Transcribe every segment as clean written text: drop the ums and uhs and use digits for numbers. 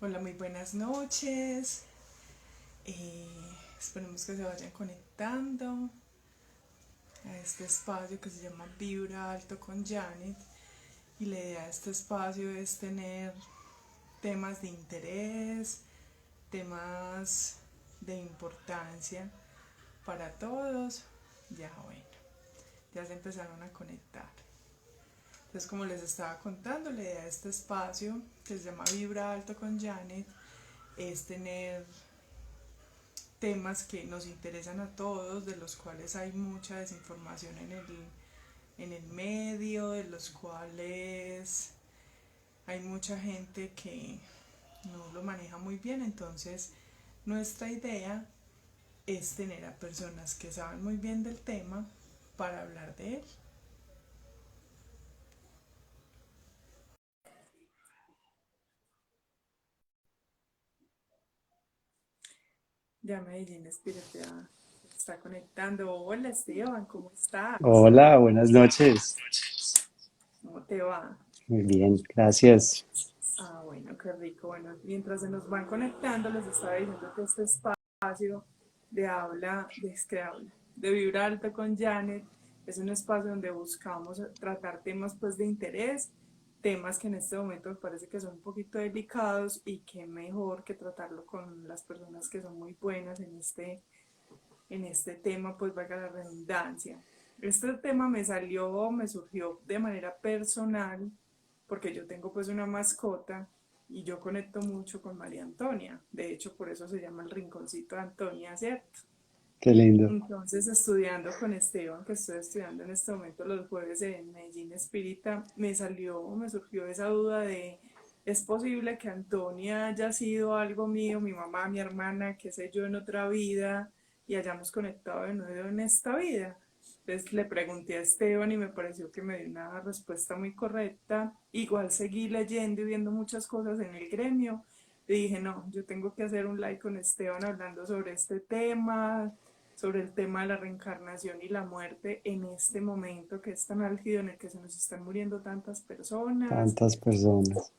Hola, muy buenas noches. Eh, Esperemos que se vayan conectando a este espacio que se llama Vibra Alto con Janet. Y la idea de este espacio es tener temas de interés, temas de importancia para todos. Ya bueno, ya se empezaron a conectar. Entonces, como les estaba contando, la idea de este espacio que se llama Vibra Alto con Janet es tener temas que nos interesan a todos, de los cuales hay mucha desinformación en el medio, de los cuales hay mucha gente que no lo maneja muy bien. Entonces, nuestra idea es tener a personas que saben muy bien del tema para hablar de él. Ya Medellín Espírita está conectando. Hola Esteban, ¿cómo estás? Hola, buenas noches. ¿Cómo te va? Muy bien, gracias. Ah, bueno, qué rico. Bueno, mientras se nos van conectando, les estaba diciendo que este espacio de Vibra Alto con Janet, es un espacio donde buscamos tratar temas pues de interés, temas que en este momento me parece que son un poquito delicados y que mejor que tratarlo con las personas que son muy buenas en este tema, pues valga la redundancia. Este tema me surgió de manera personal, porque yo tengo pues una mascota y yo conecto mucho con María Antonia. De hecho, por eso se llama el Rinconcito de Antonia, ¿cierto? Qué lindo. Entonces, estudiando con Esteban, que estoy estudiando en este momento los jueves en Medellín Espírita, me surgió esa duda de, ¿es posible que Antonia haya sido algo mío, mi mamá, mi hermana, qué sé yo, en otra vida y hayamos conectado de nuevo en esta vida? Entonces le pregunté a Esteban y me pareció que me dio una respuesta muy correcta. Igual seguí leyendo y viendo muchas cosas en el gremio. Y dije, no, yo tengo que hacer un live con Esteban hablando sobre el tema de la reencarnación y la muerte en este momento que es tan álgido en el que se nos están muriendo tantas personas. Tantas personas.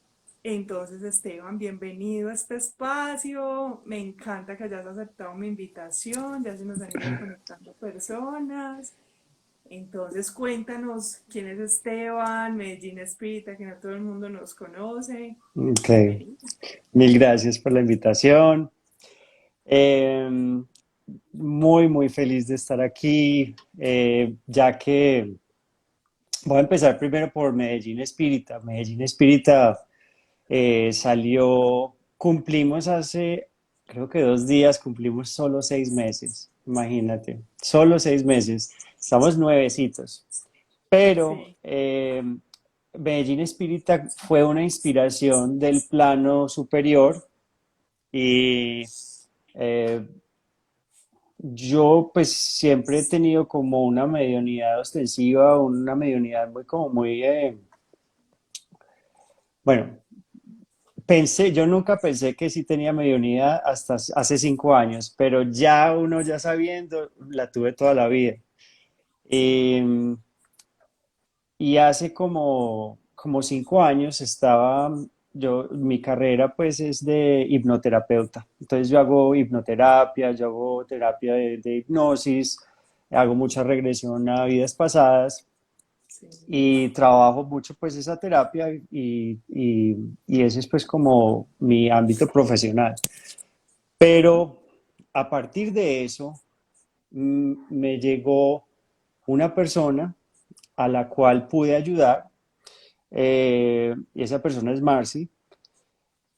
Entonces, Esteban, bienvenido a este espacio. Me encanta que hayas aceptado mi invitación. Ya se nos han ido conectando personas. Entonces, cuéntanos quién es Esteban, Medellín Espírita, que no todo el mundo nos conoce. Ok, Bienvenido. mil gracias por la invitación. Eh, muy feliz de estar aquí, ya que voy a empezar primero por Medellín Espírita. Medellín Espírita cumplimos hace, creo que 2 días, cumplimos solo 6 meses. Imagínate, solo 6 meses. Estamos nuevecitos. Pero Sí. Medellín Espírita fue una inspiración del plano superior y eh, yo pues siempre he tenido como una mediunidad ostensiva, una mediunidad bueno, yo nunca pensé que sí tenía mediunidad hasta hace 5 años, pero ya uno ya sabiendo, la tuve toda la vida. Sí. Y, y hace como 5 años mi carrera pues es de hipnoterapeuta. Entonces yo hago hipnoterapia, yo hago terapia de hipnosis, hago mucha regresión a vidas pasadas Sí. y trabajo mucho pues esa terapia y ese es pues como mi ámbito profesional. Pero a partir de eso me llegó una persona a la cual pude ayudar y esa persona es Marcy.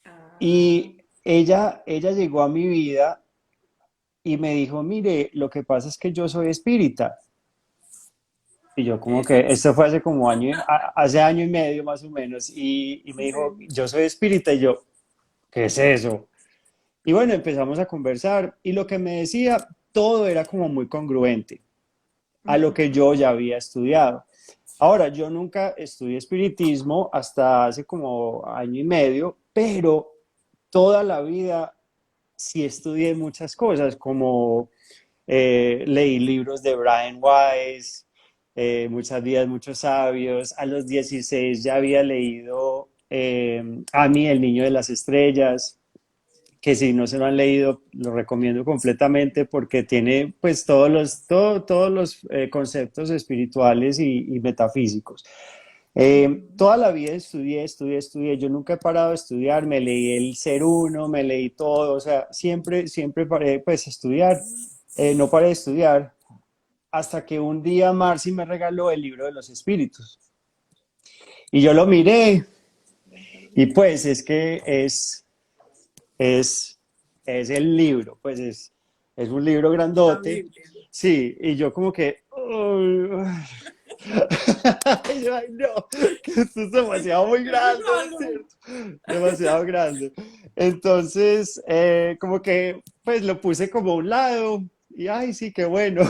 Ah, Y ella llegó a mi vida y me dijo, mire, lo que pasa es que yo soy espírita. Y yo como eso que, es. esto fue hace como hace año y medio más o menos, y me dijo, Sí. yo soy espírita, y yo, ¿qué es eso? Y bueno, empezamos a conversar, y lo que me decía, todo era como muy congruente a lo que Ujú. yo ya había estudiado. Ahora, yo nunca estudié espiritismo hasta hace como año y medio, pero toda la vida sí estudié muchas cosas, como leí libros de Brian Weiss, Muchas vidas, muchos sabios. A los 16 ya había leído Amy, el niño de las estrellas, que si no se lo han leído, lo recomiendo completamente porque tiene pues todos los conceptos espirituales y metafísicos. Toda la vida estudié. Yo nunca he parado de estudiar. Me leí el Ser Uno, me leí todo. O sea, siempre paré pues a estudiar. No paré de estudiar hasta que un día Marcy me regaló el libro de los espíritus. Y yo lo miré y pues es que es, es el libro, pues es un libro La grandote. Biblia. Sí, y yo como que... "Uy, uy". Y yo, ay, no, que esto es demasiado muy grande, ¿cierto? Demasiado grande. Entonces, como que, pues lo puse como a un lado y, ay, sí, qué bueno.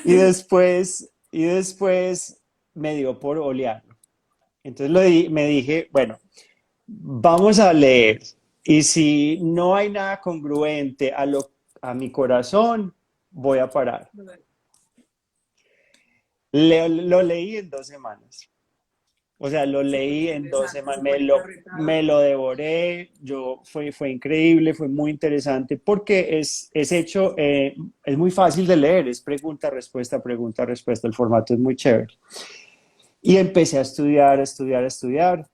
Y después me dio por olearlo. Entonces me dije, bueno, vamos a leer. Y si no hay nada congruente a mi corazón, voy a parar. Lo leí en 2 semanas. O sea, lo Súper leí en dos interesante, semanas, súper me carretado. lo devoré, fue increíble, fue muy interesante, porque es hecho, es muy fácil de leer, es pregunta, respuesta, el formato es muy chévere. Y empecé a estudiar, a estudiar, a estudiar,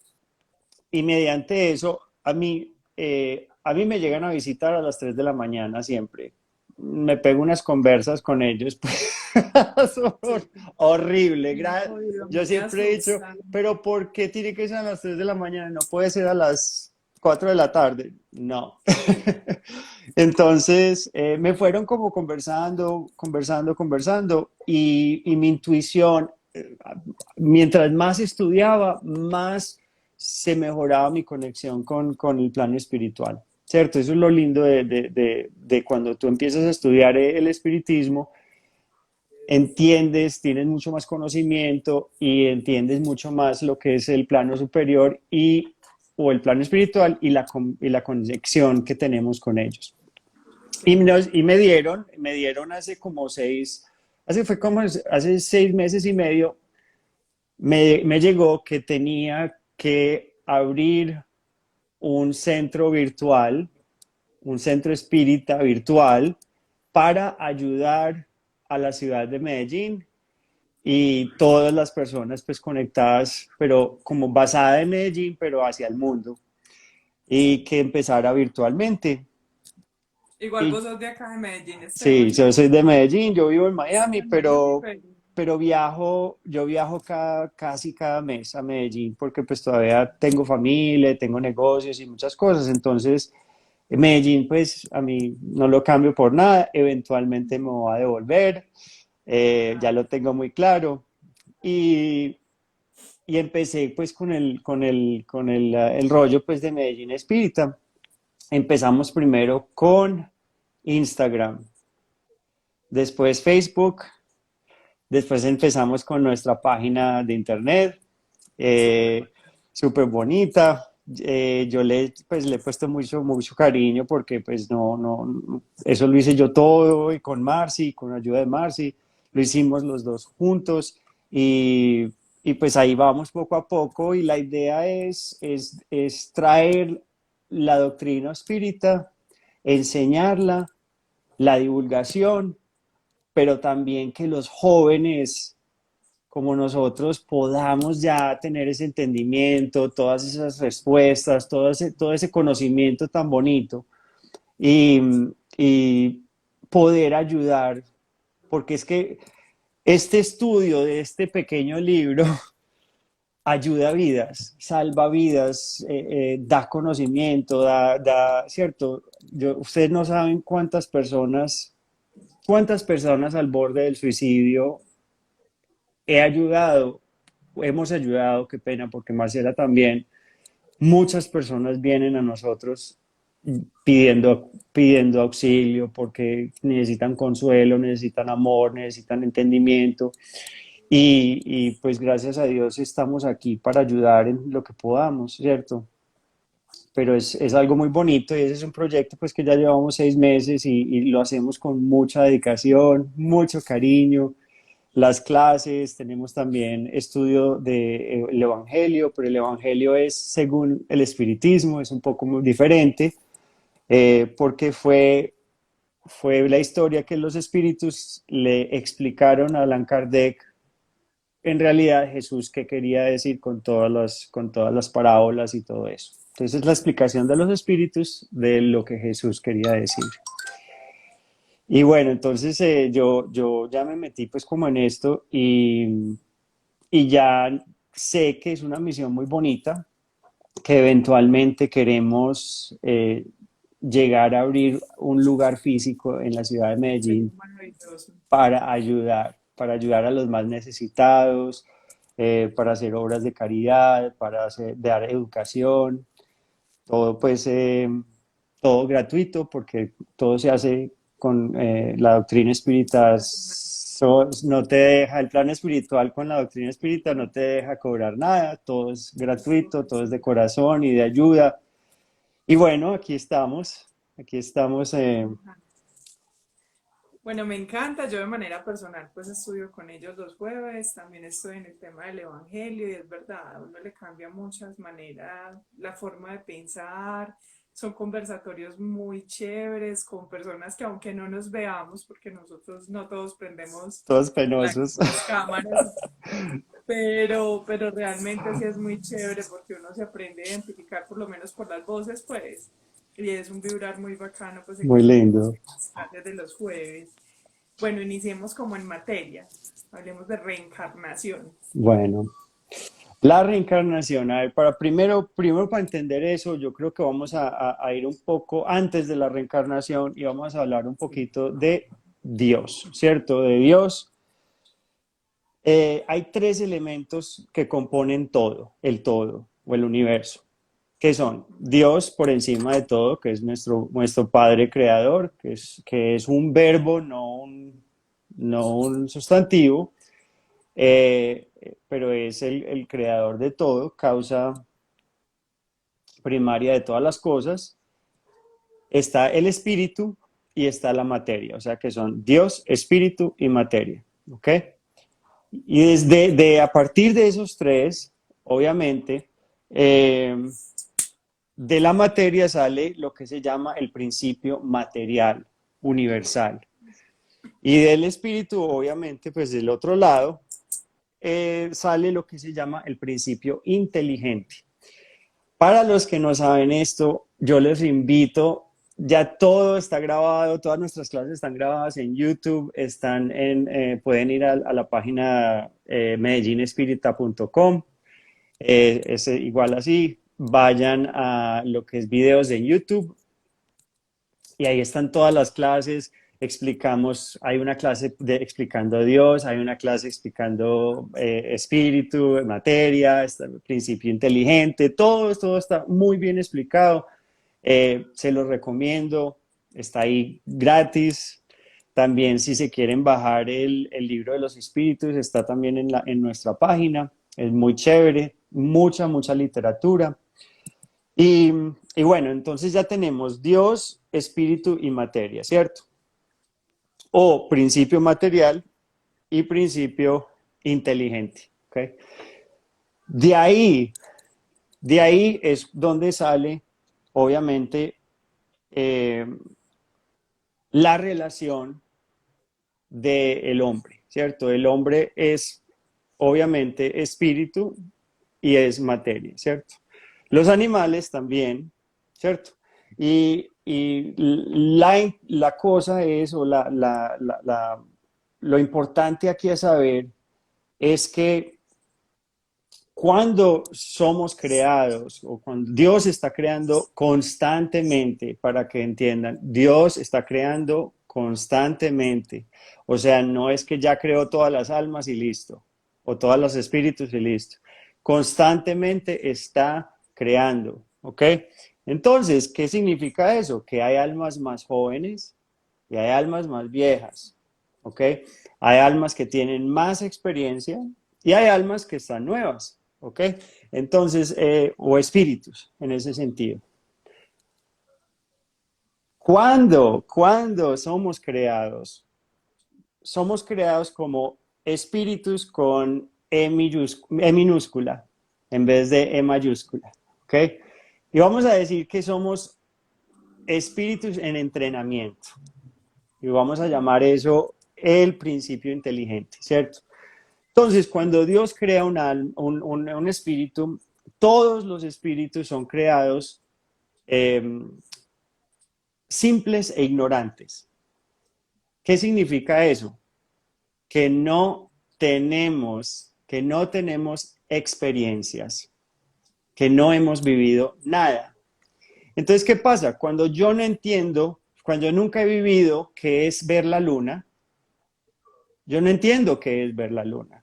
y mediante eso, a mí me llegan a visitar a las 3 de la mañana siempre. Me pego unas conversas con ellos, pues, son Sí, horrible. no he podido, a mí Yo me siempre he dicho, asustan. pero ¿por qué tiene que ser a las 3 de la mañana? No puede ser a las 4 de la tarde. No. Entonces, me fueron como conversando, y mi intuición, mientras más estudiaba, más se mejoraba mi conexión con el plano espiritual, ¿cierto? Eso es lo lindo de cuando tú empiezas a estudiar el espiritismo, entiendes, tienes mucho más conocimiento y entiendes mucho más lo que es el plano superior o el plano espiritual y la conexión que tenemos con ellos. Y, Sí. nos, y me dieron hace 6 meses y medio, me llegó que tenía que abrir un centro virtual, un centro espírita virtual para ayudar a la ciudad de Medellín y todas las personas pues conectadas, pero como basada en Medellín, pero hacia el mundo, y que empezara virtualmente. Igual vos Y sos de acá de Medellín, sí, Esteban. yo soy de Medellín, yo vivo en Miami, En Miami, pero yo viajo casi cada mes a Medellín porque pues todavía tengo familia, tengo negocios y muchas cosas. Entonces, Medellín pues a mí no lo cambio por nada, eventualmente me voy a devolver, ya ah, lo tengo muy claro. Y, y empecé pues con el rollo pues de Medellín Espírita. Empezamos primero con Instagram, después Facebook, después empezamos con nuestra página de internet, súper eh, bueno. súper bonita. Yo le he puesto mucho, mucho cariño porque pues no, eso lo hice yo todo y con Marcy, con ayuda de Marcy, lo hicimos los dos juntos y pues ahí vamos poco a poco y la idea es traer la doctrina espírita, enseñarla, la divulgación, pero también que los jóvenes como nosotros podamos ya tener ese entendimiento, todas esas respuestas, todo ese conocimiento tan bonito y, y poder ayudar, porque es que este estudio de este pequeño libro ayuda vidas, salva vidas, da conocimiento, ¿cierto? Ustedes no saben cuántas personas al borde del suicidio hemos ayudado, qué pena, porque Marcela también, muchas personas vienen a nosotros pidiendo auxilio porque necesitan consuelo, necesitan amor, necesitan entendimiento pues gracias a Dios estamos aquí para ayudar en lo que podamos, ¿cierto? Pero es algo muy bonito y ese es un proyecto pues que ya llevamos 6 meses y lo hacemos con mucha dedicación, mucho cariño, las clases, tenemos también estudio del Evangelio, pero el Evangelio es según el espiritismo, es un poco muy diferente, porque fue la historia que los espíritus le explicaron a Allan Kardec en realidad Jesús qué quería decir con todas las parábolas y todo eso. Entonces es la explicación de los espíritus de lo que Jesús quería decir. Y bueno, entonces yo ya me metí pues como en esto y ya sé que es una misión muy bonita, que eventualmente queremos llegar a abrir un lugar físico en la ciudad de Sería Medellín maravilloso. para ayudar a los más necesitados, para hacer obras de caridad, dar educación, todo pues todo gratuito porque todo se hace con la doctrina espírita. No te deja, el plan espiritual con la doctrina espírita no te deja cobrar nada, todo es gratuito, todo es de corazón y de ayuda. Y bueno, aquí estamos. Bueno, me encanta. Yo de manera personal pues estudio con ellos los jueves, también estoy en el tema del Evangelio y es verdad, a uno le cambia muchas maneras la forma de pensar. Son conversatorios muy chéveres con personas que aunque no nos veamos, porque nosotros no todos prendemos Todos penosos. las cámaras, pero realmente sí es muy chévere porque uno se aprende a identificar por lo menos por las voces, pues, y es un vibrar muy bacano, pues, el que Muy tenemos lindo. en las clases de los jueves. Bueno, iniciemos como en materia, hablemos de reencarnación. Bueno, la reencarnación, a ver, primero para entender eso, yo creo que vamos a ir un poco antes de la reencarnación y vamos a hablar un Sí. poquito de Dios, ¿cierto? De Dios. Hay tres elementos que componen todo o el universo, que son Dios por encima de todo, que es nuestro Padre Creador, que es un verbo, no un sustantivo, eh, pero es el creador de todo, causa primaria de todas las cosas. Está el espíritu y está la materia, o sea que son Dios, espíritu y materia. ¿Ok? Y a partir de esos tres, obviamente, eh, de la materia sale lo que se llama el principio material universal. Y del espíritu, obviamente, pues del otro lado, sale lo que se llama el principio inteligente. Para los que no saben esto, yo les invito, ya todo está grabado, todas nuestras clases están grabadas en YouTube, pueden ir a la página medellinespirita.com, es igual así, vayan a lo que es videos en YouTube y ahí están todas las clases. Explicamos, hay una clase explicando a Dios, hay una clase explicando espíritu, materia, principio inteligente, todo está muy bien explicado. Se los recomiendo, está ahí gratis. También si se quieren bajar el libro de los espíritus, está también en nuestra página. Es muy chévere, mucha literatura. Y, y bueno, entonces ya tenemos Dios, espíritu y materia, ¿cierto? O principio material y principio inteligente. ¿Okay? De ahí, de ahí es donde sale, obviamente, eh, la relación del hombre, ¿cierto? El hombre es, obviamente, espíritu y es materia, ¿cierto? Los animales también, ¿cierto? Y la cosa es, o lo importante aquí a saber es que cuando somos creados o cuando Dios está creando constantemente, para que entiendan, Dios está creando constantemente. O sea, no es que ya creó todas las almas y listo, o todos los espíritus y listo. Constantemente está creando, ¿ok? Entonces, ¿qué significa eso? Que hay almas más jóvenes y hay almas más viejas, ¿ok? Hay almas que tienen más experiencia y hay almas que están nuevas, ¿ok? Entonces, o espíritus en ese sentido. Cuando somos creados como espíritus con E minúscula en vez de E mayúscula, ¿ok? Y vamos a decir que somos espíritus en entrenamiento. Y vamos a llamar eso el principio inteligente, ¿cierto? Entonces, cuando Dios crea un espíritu, todos los espíritus son creados simples e ignorantes. ¿Qué significa eso? Que no tenemos experiencias, que no hemos vivido nada. Entonces, ¿qué pasa? Cuando yo no entiendo, cuando yo nunca he vivido qué es ver la luna, yo no entiendo qué es ver la luna.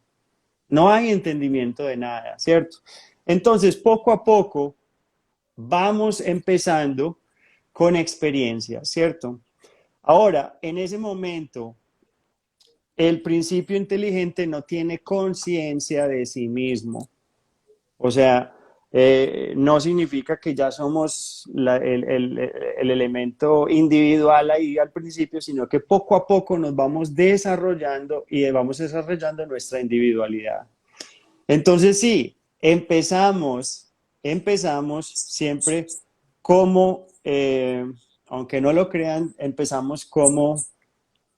No hay entendimiento de nada, ¿cierto? Entonces, poco a poco, vamos empezando con experiencias, ¿cierto? Ahora, en ese momento, el principio inteligente no tiene conciencia de sí mismo. O sea, no significa que ya somos el elemento individual ahí al principio, sino que poco a poco nos vamos desarrollando y vamos desarrollando nuestra individualidad. Entonces sí, empezamos siempre como, aunque no lo crean, empezamos como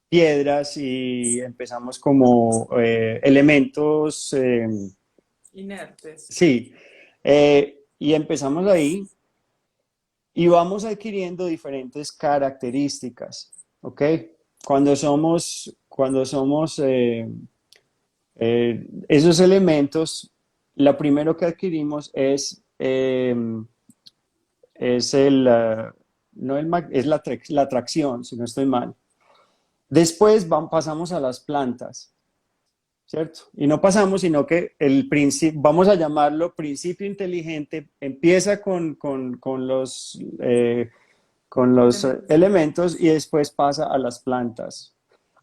piedras y empezamos como elementos, Inertes. sí, y empezamos ahí y vamos adquiriendo diferentes características, ¿ok? Cuando somos esos elementos, lo primero que adquirimos es no es la atracción, si no estoy mal. Después pasamos a las plantas, ¿cierto? Y no pasamos, sino que vamos a llamarlo principio inteligente, empieza con los elementos y después pasa a las plantas.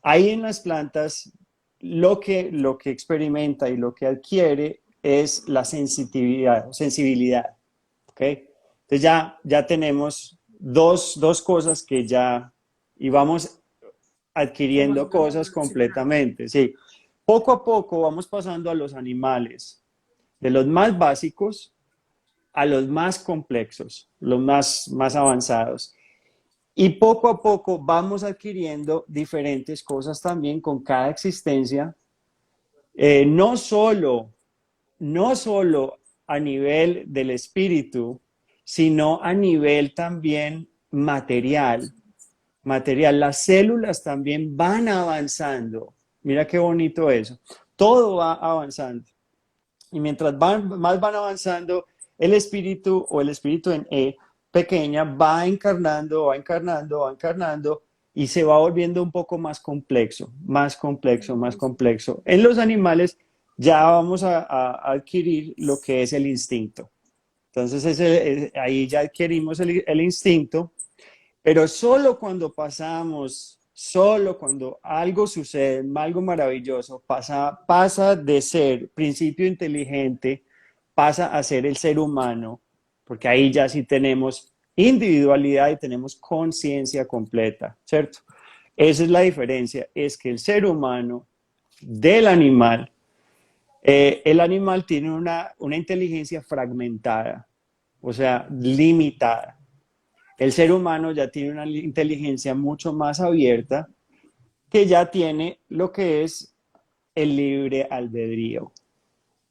Ahí en las plantas lo que experimenta y lo que adquiere es la sensibilidad, ¿ok? Entonces ya tenemos dos cosas que ya, y vamos adquiriendo Vamos cosas evolucionando. completamente, sí. Poco a poco vamos pasando a los animales, de los más básicos a los más complejos, los más avanzados. Y poco a poco vamos adquiriendo diferentes cosas también con cada existencia, no solo, no solo a nivel del espíritu, sino a nivel también material. Las células también van avanzando. Mira qué bonito eso. Todo va avanzando. Y mientras más van avanzando, el espíritu o el espíritu en E pequeña va encarnando, va encarnando, va encarnando y se va volviendo un poco más complejo, más complejo, más complejo. En los animales ya vamos a adquirir lo que es el instinto. Entonces ahí ya adquirimos el instinto, pero solo cuando algo sucede, algo maravilloso, pasa de ser principio inteligente, pasa a ser el ser humano, porque ahí ya sí tenemos individualidad y tenemos conciencia completa, ¿cierto? Esa es la diferencia, es que el ser humano del animal, el animal tiene una inteligencia fragmentada, o sea, limitada. El ser humano ya tiene una inteligencia mucho más abierta que ya tiene lo que es el libre albedrío.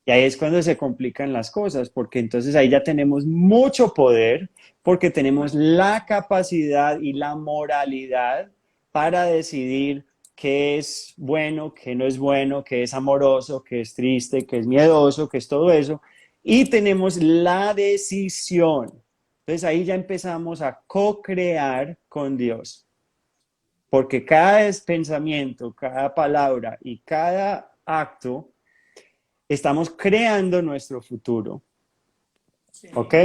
Y ahí es cuando se complican las cosas, porque entonces ahí ya tenemos mucho poder, porque tenemos la capacidad y la moralidad para decidir qué es bueno, qué no es bueno, qué es amoroso, qué es triste, qué es miedoso, qué es todo eso. Y tenemos la decisión. Entonces ahí ya empezamos a co-crear con Dios, porque cada pensamiento, cada palabra y cada acto estamos creando nuestro futuro, Sí. ¿ok?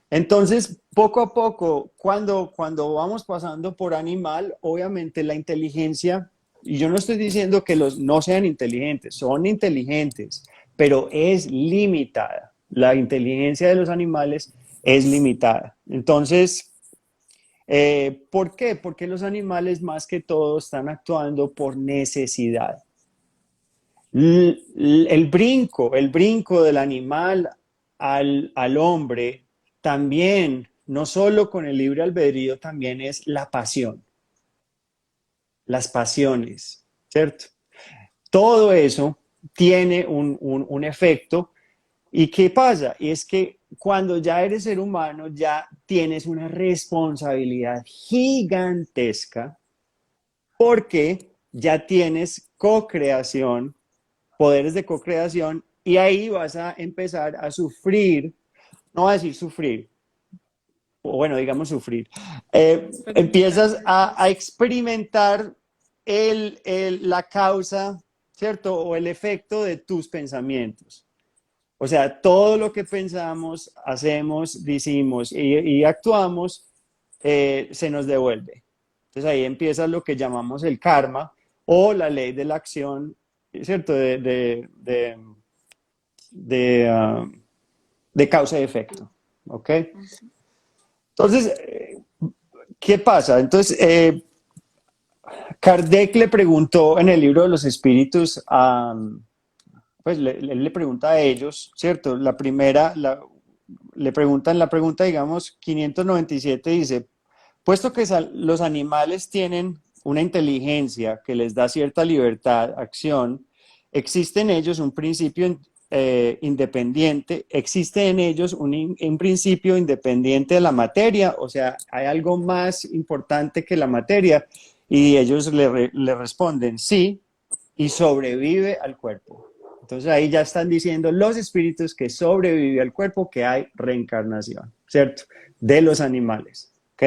Entonces, poco a poco, cuando vamos pasando por animal, obviamente la inteligencia, y yo no estoy diciendo que los no sean inteligentes, son inteligentes, pero es limitada. La inteligencia de los animales es limitada. Entonces, ¿por qué? Porque los animales más que todo están actuando por necesidad. El brinco del animal al hombre también, no solo con el libre albedrío, también es la pasión, las pasiones, ¿cierto? Todo eso tiene un efecto. ¿Y qué pasa? Y es que cuando ya eres ser humano, ya tienes una responsabilidad gigantesca porque ya tienes co-creación, poderes de co-creación, y ahí vas a empezar a sufrir, no voy a decir sufrir, o bueno, digamos sufrir, Experimentar. empiezas a experimentar la causa, ¿cierto? O el efecto de tus pensamientos. O sea, todo lo que pensamos, hacemos, decimos y actuamos, se nos devuelve. Entonces ahí empieza lo que llamamos el karma o la ley de la acción, ¿cierto? De, de causa y efecto. ¿Ok? Entonces, ¿qué pasa? Entonces, Kardec le preguntó en el libro de los espíritus pues le pregunta a ellos, ¿cierto? La primera, le preguntan la pregunta, digamos, 597 dice, puesto que los animales tienen una inteligencia que les da cierta libertad, acción, existe en ellos un principio independiente, existe en ellos un principio independiente de la materia, o sea, hay algo más importante que la materia, y ellos le responden, sí, y sobrevive al cuerpo. Entonces ahí ya están diciendo los espíritus que sobrevive al cuerpo, que hay reencarnación, ¿cierto? De los animales, ¿ok?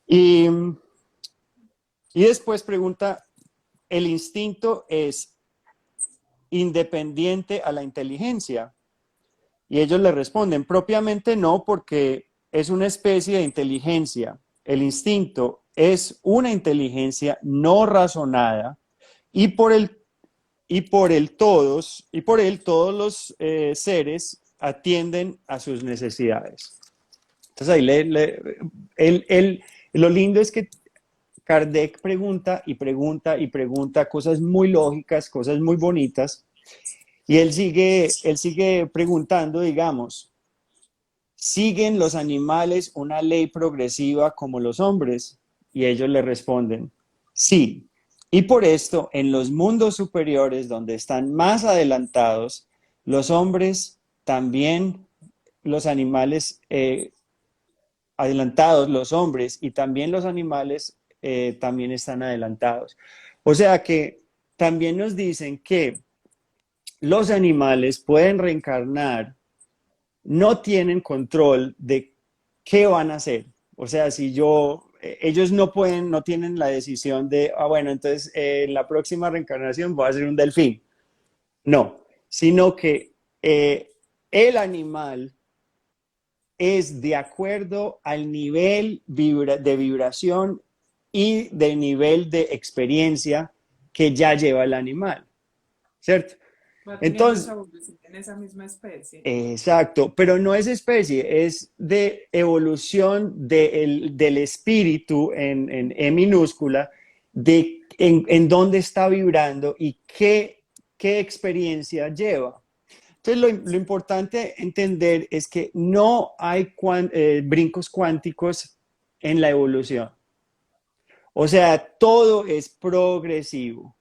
Y, y después pregunta, ¿el instinto es independiente a la inteligencia? Y ellos le responden, propiamente no, porque es una especie de inteligencia. El instinto es una inteligencia no razonada y por él todos los seres atienden a sus necesidades. Entonces ahí lo lindo es que Kardec pregunta y pregunta y pregunta cosas muy lógicas, cosas muy bonitas, y él sigue preguntando, digamos, ¿siguen los animales una ley progresiva como los hombres? Y ellos le responden, sí. Y por esto, en los mundos superiores, donde están más adelantados, los hombres también, los animales adelantados, los hombres y también los animales también están adelantados. O sea que también nos dicen que los animales pueden reencarnar, no tienen control de qué van a hacer. O sea, si ellos no pueden, no tienen la decisión de, bueno, entonces en la próxima reencarnación voy a ser un delfín. No, sino que el animal es de acuerdo al nivel de vibración y de nivel de experiencia que ya lleva el animal, ¿cierto? Va teniendo esa Entonces, evolución en esa misma especie. exacto, pero no es especie, es de evolución del espíritu en E minúscula, en dónde está vibrando y qué experiencia lleva. Entonces, lo importante entender es que no hay brincos cuánticos en la evolución. O sea, todo es progresivo.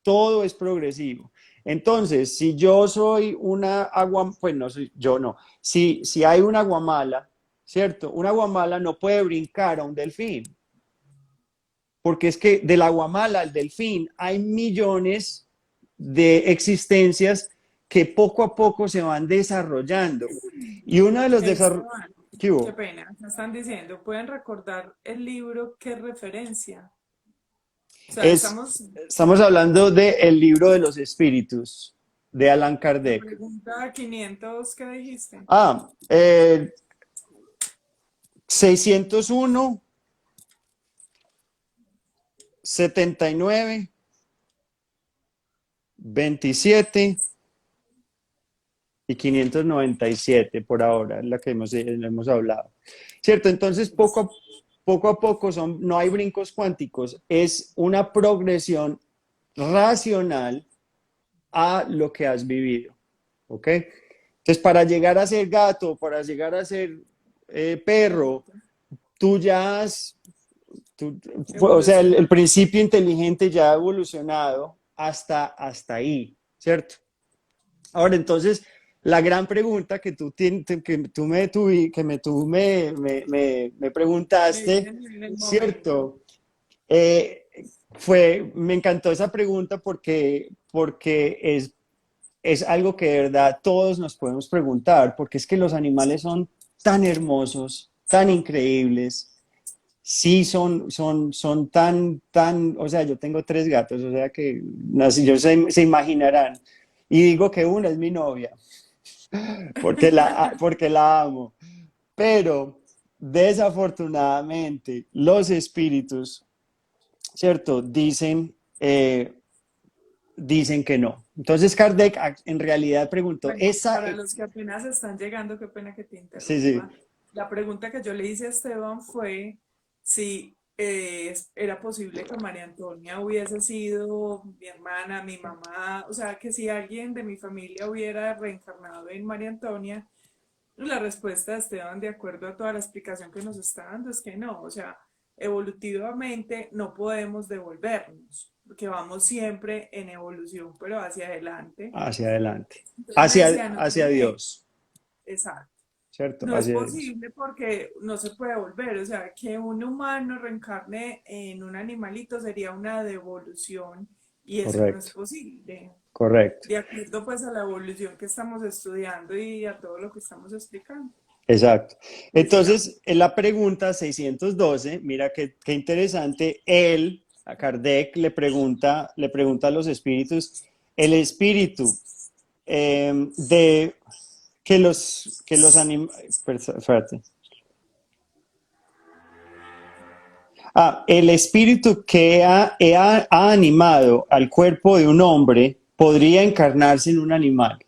Todo es progresivo. Entonces, si yo soy una agua, pues no soy, yo no. Si hay una guamala, ¿cierto? Una guamala no puede brincar a un delfín, porque es que de la guamala al delfín hay millones de existencias que poco a poco se van desarrollando. Y uno de los desarrollos... Esteban, ¿Qué qué hubo? pena, me están diciendo, ¿pueden recordar el libro qué referencia? O sea, Estamos hablando de El libro de los espíritus, de Allan la Kardec. pregunta 500, ¿qué dijiste? Ah, 601, 79, 27 y 597 por ahora, es la que hemos hablado. ¿Cierto? Entonces, poco a poco no hay brincos cuánticos, es una progresión racional, a lo que has vivido, ¿ok? Entonces, para llegar a ser gato, para llegar a ser perro, tú ya has, o sea, el Evolucionar. principio inteligente ya ha evolucionado hasta ahí, ¿cierto? Ahora, entonces, la gran pregunta que me Me dice preguntaste, en el momento. ¿cierto? Me encantó esa pregunta porque es algo que de verdad todos nos podemos preguntar, porque es que los animales son tan hermosos, tan increíbles, sí son tan, o sea, yo tengo tres gatos, o sea que se imaginarán. Y digo que una es mi novia, porque la amo. Pero desafortunadamente los espíritus, ¿cierto? Dicen que no. Entonces Kardec en realidad preguntó, Bueno, para los que apenas están llegando, qué pena que te sí, sí, interrumpa. La pregunta que yo le hice a Esteban fue si era posible que María Antonia hubiese sido mi hermana, mi mamá, o sea, que si alguien de mi familia hubiera reencarnado en María Antonia. La respuesta de Esteban, de acuerdo a toda la explicación que nos está dando, es que no, o sea, evolutivamente no podemos devolvernos, porque vamos siempre en evolución, pero hacia adelante. hacia adelante, Entonces me hacia, decía, no hacia tiene, Dios, exacto, ¿cierto? no es Hacia Dios. posible porque no se puede volver, o sea, que un humano reencarne en un animalito sería una devolución y eso no es Correcto, posible. correcto, De acuerdo pues a la evolución que estamos estudiando y a todo lo que estamos explicando. exacto. Decía, Entonces, en la pregunta 612, mira qué interesante, a Kardec, le pregunta a los espíritus, el espíritu de que los animales, espérate. El espíritu que ha animado al cuerpo de un hombre podría encarnarse en un animal.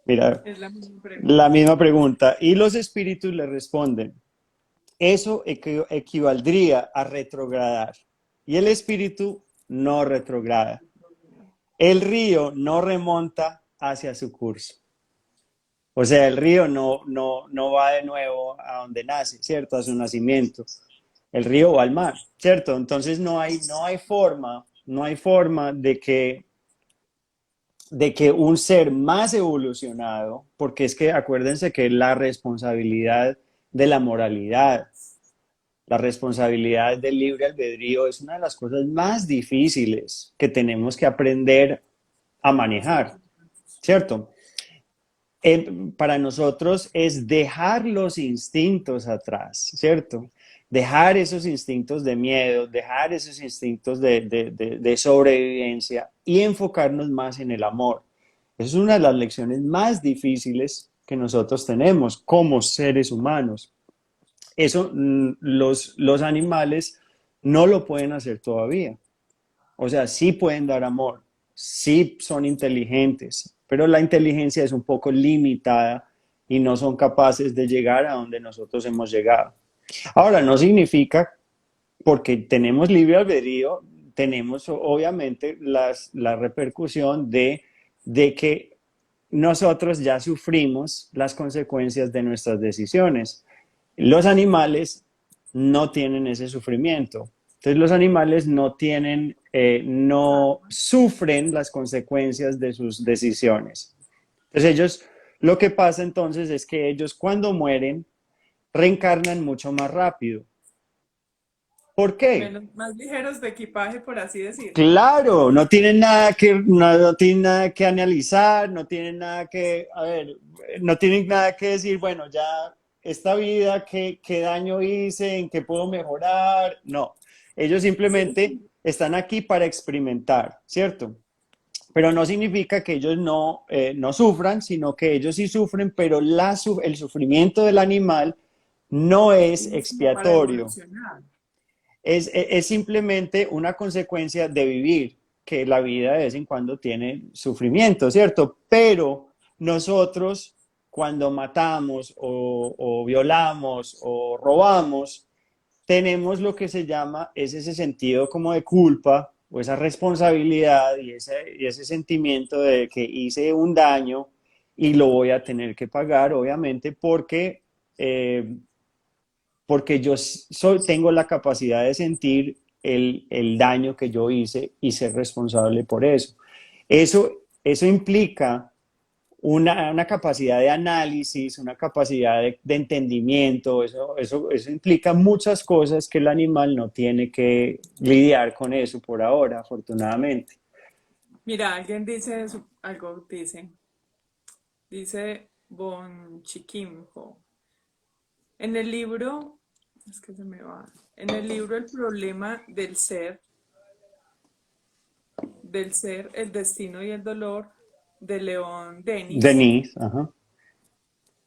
Mira, es la misma la pregunta. misma pregunta. Y los espíritus le responden, eso equivaldría a retrogradar. Y el espíritu no retrograda. El río no remonta hacia su curso. O sea, el río no va de nuevo a donde nace, ¿cierto? A su nacimiento. El río va al mar, ¿cierto? Entonces no hay forma de que un ser más evolucionado, porque es que acuérdense que la responsabilidad de la moralidad, la responsabilidad del libre albedrío es una de las cosas más difíciles que tenemos que aprender a manejar, ¿cierto? Para nosotros es dejar los instintos atrás, ¿cierto? Dejar esos instintos de miedo, dejar esos instintos de sobrevivencia y enfocarnos más en el amor. Esa es una de las lecciones más difíciles que nosotros tenemos como seres humanos. Eso los animales no lo pueden hacer todavía. O sea, sí pueden dar amor, sí son inteligentes, pero la inteligencia es un poco limitada y no son capaces de llegar a donde nosotros hemos llegado. Ahora, no significa, porque tenemos libre albedrío, tenemos obviamente la repercusión de que nosotros ya sufrimos las consecuencias de nuestras decisiones. Los animales no tienen ese sufrimiento. Entonces los animales no Karma. sufren las consecuencias de sus decisiones. Entonces lo que pasa entonces es que ellos cuando mueren reencarnan mucho más rápido. ¿Por qué? Menos, más ligeros de equipaje, por así decirlo. Claro, no tienen nada que analizar, no tienen nada que, a ver, no tienen nada que decir, bueno, ya esta vida, qué daño hice, en qué puedo mejorar. No, ellos Sí. simplemente están aquí para experimentar, ¿cierto? Pero no significa que ellos no sufran, sino que ellos sí sufren, pero el sufrimiento del animal no es Y es como para expiatorio. evolucionar. Es simplemente una consecuencia de vivir, que la vida de vez en cuando tiene sufrimiento, ¿cierto? Pero nosotros, cuando matamos o violamos o robamos, tenemos lo que se llama, es ese sentido como de culpa, o esa responsabilidad y ese sentimiento de que hice un daño y lo voy a tener que pagar, obviamente, eh, porque yo tengo la capacidad de sentir el daño que yo hice y ser responsable por eso. Eso implica una capacidad de análisis, una capacidad de entendimiento, eso implica muchas cosas que el animal no tiene que lidiar con eso por ahora, afortunadamente. Mira, alguien dice algo, dice Bon Chiquimjo. En el libro, es que se me va. En el libro El problema del ser, el destino y el dolor de León Denis, Denise, ajá.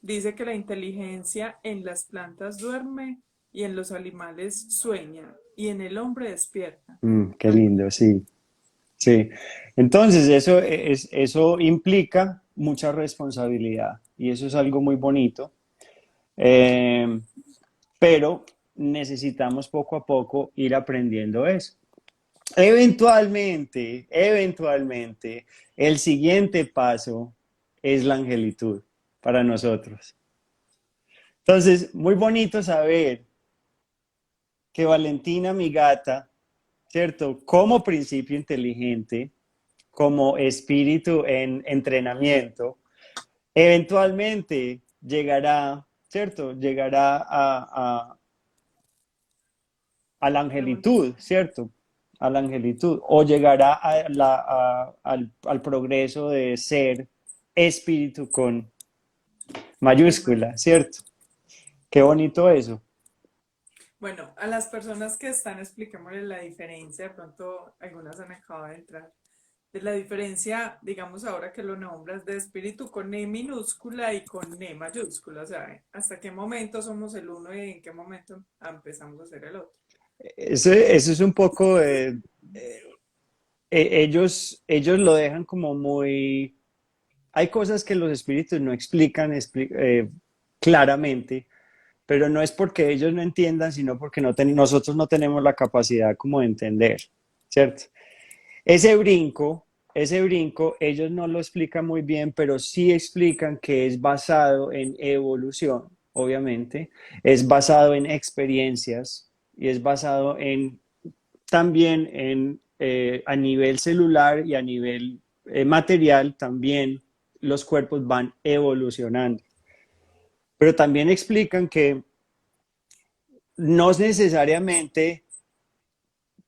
dice que la inteligencia en las plantas duerme y en los animales sueña y en el hombre despierta. Qué lindo, sí, sí. Entonces, eso implica mucha responsabilidad y eso es algo muy bonito. Eh, pero necesitamos poco a poco ir aprendiendo eso. Eventualmente, el siguiente paso es la angelitud para nosotros. Entonces, muy bonito saber que Valentina, mi gata, ¿cierto? Como principio inteligente, como espíritu en entrenamiento, eventualmente llegará, ¿cierto? Llegará a la angelitud, ¿cierto? A la angelitud, o llegará al progreso de ser espíritu con mayúscula, ¿cierto? Qué bonito eso. Bueno, a las personas que están, expliquémosle la diferencia, de pronto algunas han acabado de entrar, de la diferencia, digamos ahora que lo nombras, de espíritu con E minúscula y con E mayúscula, o sea, hasta qué momento somos el uno y en qué momento empezamos a ser el otro. Eso es un poco, ellos lo dejan como muy... Hay cosas que los espíritus no explican claramente, pero no es porque ellos no entiendan, sino porque nosotros no tenemos la capacidad como de entender, ¿cierto? Ese brinco, ese brinco, ellos no lo explican muy bien, pero sí explican que es basado en evolución, obviamente, es basado en experiencias y es basado en también a nivel celular y a nivel material también los cuerpos van evolucionando. Pero también explican que no necesariamente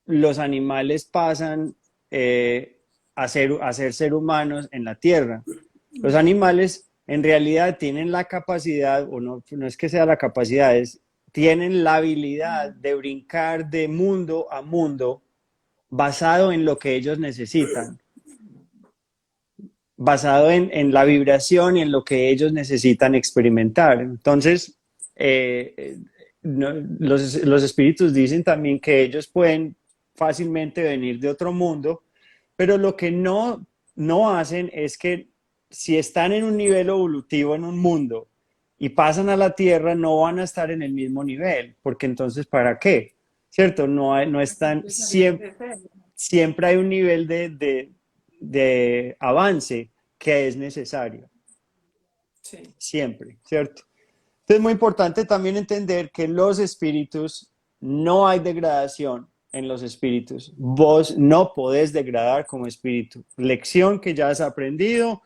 los animales pasan a ser ser humanos en la Tierra. Los animales en realidad tienen la capacidad, o no, no es que sea la capacidad, tienen la habilidad de brincar de mundo a mundo basado en lo que ellos necesitan, basado la vibración y en lo que ellos necesitan experimentar. Entonces, no, los espíritus dicen también que ellos pueden fácilmente venir de otro mundo, pero lo que no hacen es que si están en un nivel evolutivo en un mundo y pasan a la Tierra, no van a estar en el mismo nivel, porque entonces, ¿para qué? ¿Cierto? No están Empezarían de cero. siempre hay un nivel de avance que es necesario, Sí. siempre, ¿cierto? Entonces es muy importante también entender que los espíritus, no hay degradación en los espíritus. Vos no podés degradar como espíritu. Lección que ya has aprendido,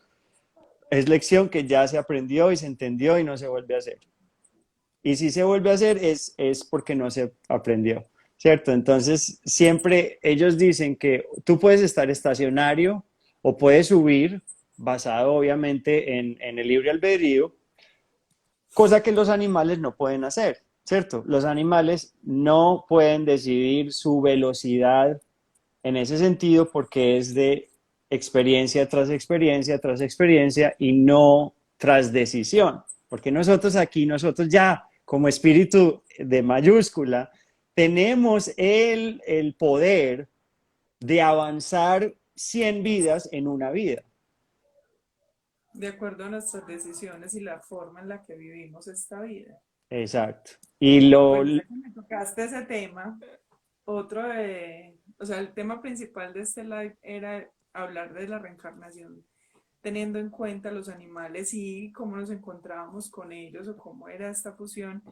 es lección que ya se aprendió y se entendió y no se vuelve a hacer. Y si se vuelve a hacer es porque no se aprendió, ¿cierto? Entonces, siempre ellos dicen que tú puedes estar estacionario o puedes subir, basado obviamente en el libre albedrío, cosa que los animales no pueden hacer, ¿cierto? Los animales no pueden decidir su velocidad en ese sentido porque es de experiencia tras experiencia tras experiencia y no tras decisión. Porque nosotros ya como espíritu de mayúscula, tenemos el poder de avanzar 100 vidas en una vida. De acuerdo a nuestras decisiones y la forma en la que vivimos esta vida. Exacto. Y lo, Bueno, ya que me tocaste ese tema, otro O sea, el tema principal de este live era hablar de la reencarnación, teniendo en cuenta los animales y cómo nos encontrábamos con ellos o cómo era esta fusión,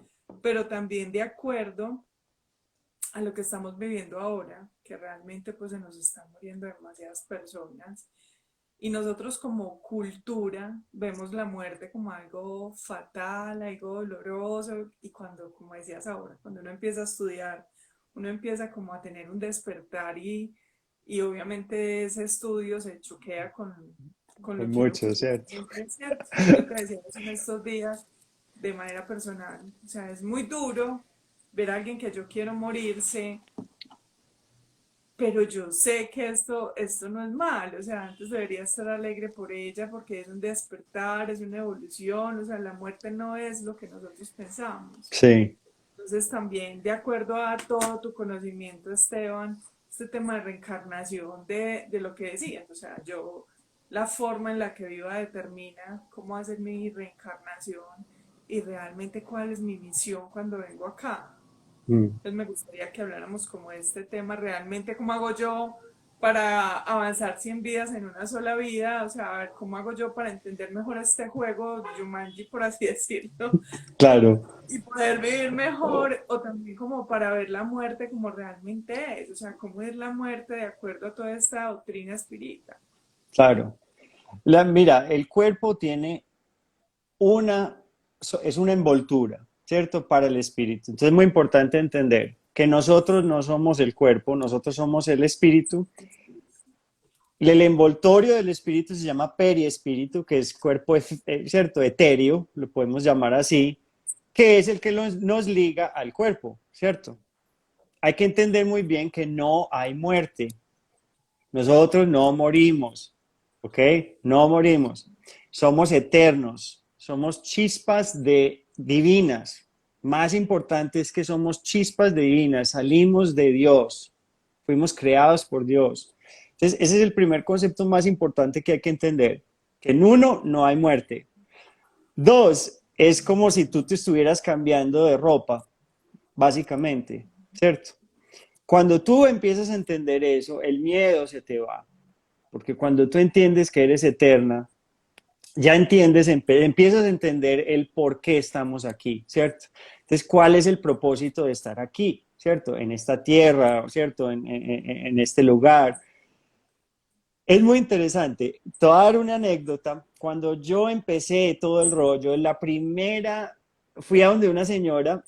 pero también de acuerdo a lo que estamos viviendo ahora, que realmente pues se nos están muriendo demasiadas personas y nosotros como cultura vemos la muerte como algo fatal, algo doloroso y cuando, como decías ahora, cuando uno empieza a estudiar, uno empieza como a tener un despertar y obviamente ese estudio se choquea con lo Con que uno mucho, pues ¿cierto? siempre es cierto, y es lo que decíamos en estos días de manera personal, o sea, es muy duro ver a alguien que yo quiero morirse pero yo sé que esto no es mal, o sea, antes debería estar alegre por ella porque es un despertar, es una evolución, o sea, la muerte no es lo que nosotros pensamos. Sí, Entonces también, de acuerdo a todo tu conocimiento, Esteban, este tema de reencarnación, de lo que decías, o sea, yo, la forma en la que viva determina cómo hacer mi reencarnación y realmente cuál es mi misión cuando vengo acá. mm, Entonces me gustaría que habláramos como de este tema, realmente cómo hago yo para avanzar 100 vidas en una sola vida, o sea, a ver, cómo hago yo para entender mejor este juego, Jumanji, por así decirlo, claro. y poder vivir mejor, o también como para ver la muerte como realmente es, o sea, cómo es la muerte de acuerdo a toda esta doctrina espírita. Claro. Mira, el cuerpo tiene una, es una envoltura, ¿cierto? Para el espíritu. Entonces es muy importante entender que nosotros no somos el cuerpo, nosotros somos el espíritu. Y el envoltorio del espíritu se llama periespíritu, que es cuerpo, ¿cierto? Etéreo, lo podemos llamar así, que es el que nos liga al cuerpo, ¿cierto? Hay que entender muy bien que no hay muerte. Nosotros no morimos, ¿ok? No morimos. Somos eternos, somos chispas de divinas. Más importante es que somos chispas divinas, salimos de Dios, fuimos creados por Dios. Entonces, ese es el primer concepto más importante que hay que entender, que en uno no hay muerte. Dos, es como si tú te estuvieras cambiando de ropa, básicamente, ¿cierto? Cuando tú empiezas a entender eso, el miedo se te va, porque cuando tú entiendes que eres eterna, ya entiendes, empiezas a entender el por qué estamos aquí, ¿cierto? Entonces, ¿cuál es el propósito de estar aquí, ¿cierto? En esta tierra, ¿cierto? En este lugar. Es muy interesante. Te voy a dar una anécdota. Cuando yo empecé todo el rollo, la primera, fui a donde una señora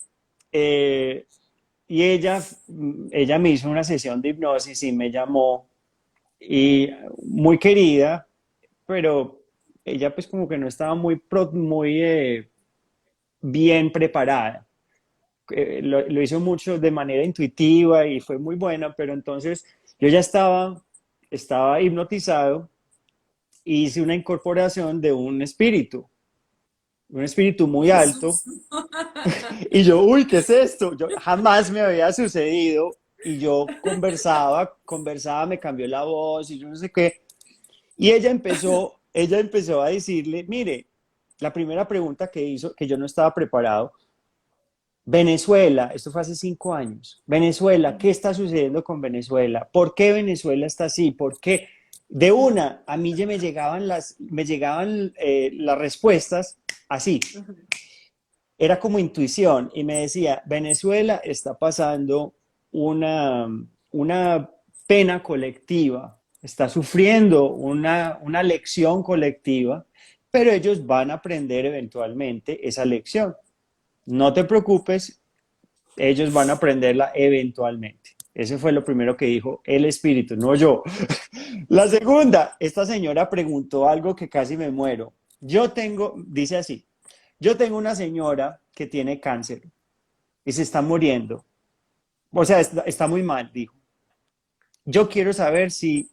eh, y ella me hizo una sesión de hipnosis y me llamó y muy querida, pero ella pues como que no estaba muy bien preparada. Lo hizo mucho de manera intuitiva y fue muy buena, pero entonces yo ya estaba hipnotizado e hice una incorporación de un espíritu muy Qué alto, susto. y yo, uy, ¿qué es esto? Yo jamás me había sucedido y yo conversaba, me cambió la voz y yo no sé qué. Y ella empezó a decirle, mire, la primera pregunta que hizo, que yo no estaba preparado, Venezuela, esto fue hace 5 años, Venezuela, ¿qué está sucediendo con Venezuela? ¿Por qué Venezuela está así? ¿Por qué? De una, a mí ya me llegaban las respuestas así, era como intuición y me decía, Venezuela está pasando una, una pena colectiva, está sufriendo una lección colectiva, pero ellos van a aprender eventualmente esa lección. No te preocupes, ellos van a aprenderla eventualmente. Ese fue lo primero que dijo el espíritu, no yo. La segunda, esta señora preguntó algo que casi me muero. Dice así, yo tengo una señora que tiene cáncer y se está muriendo. O sea, está muy mal, dijo. Yo quiero saber si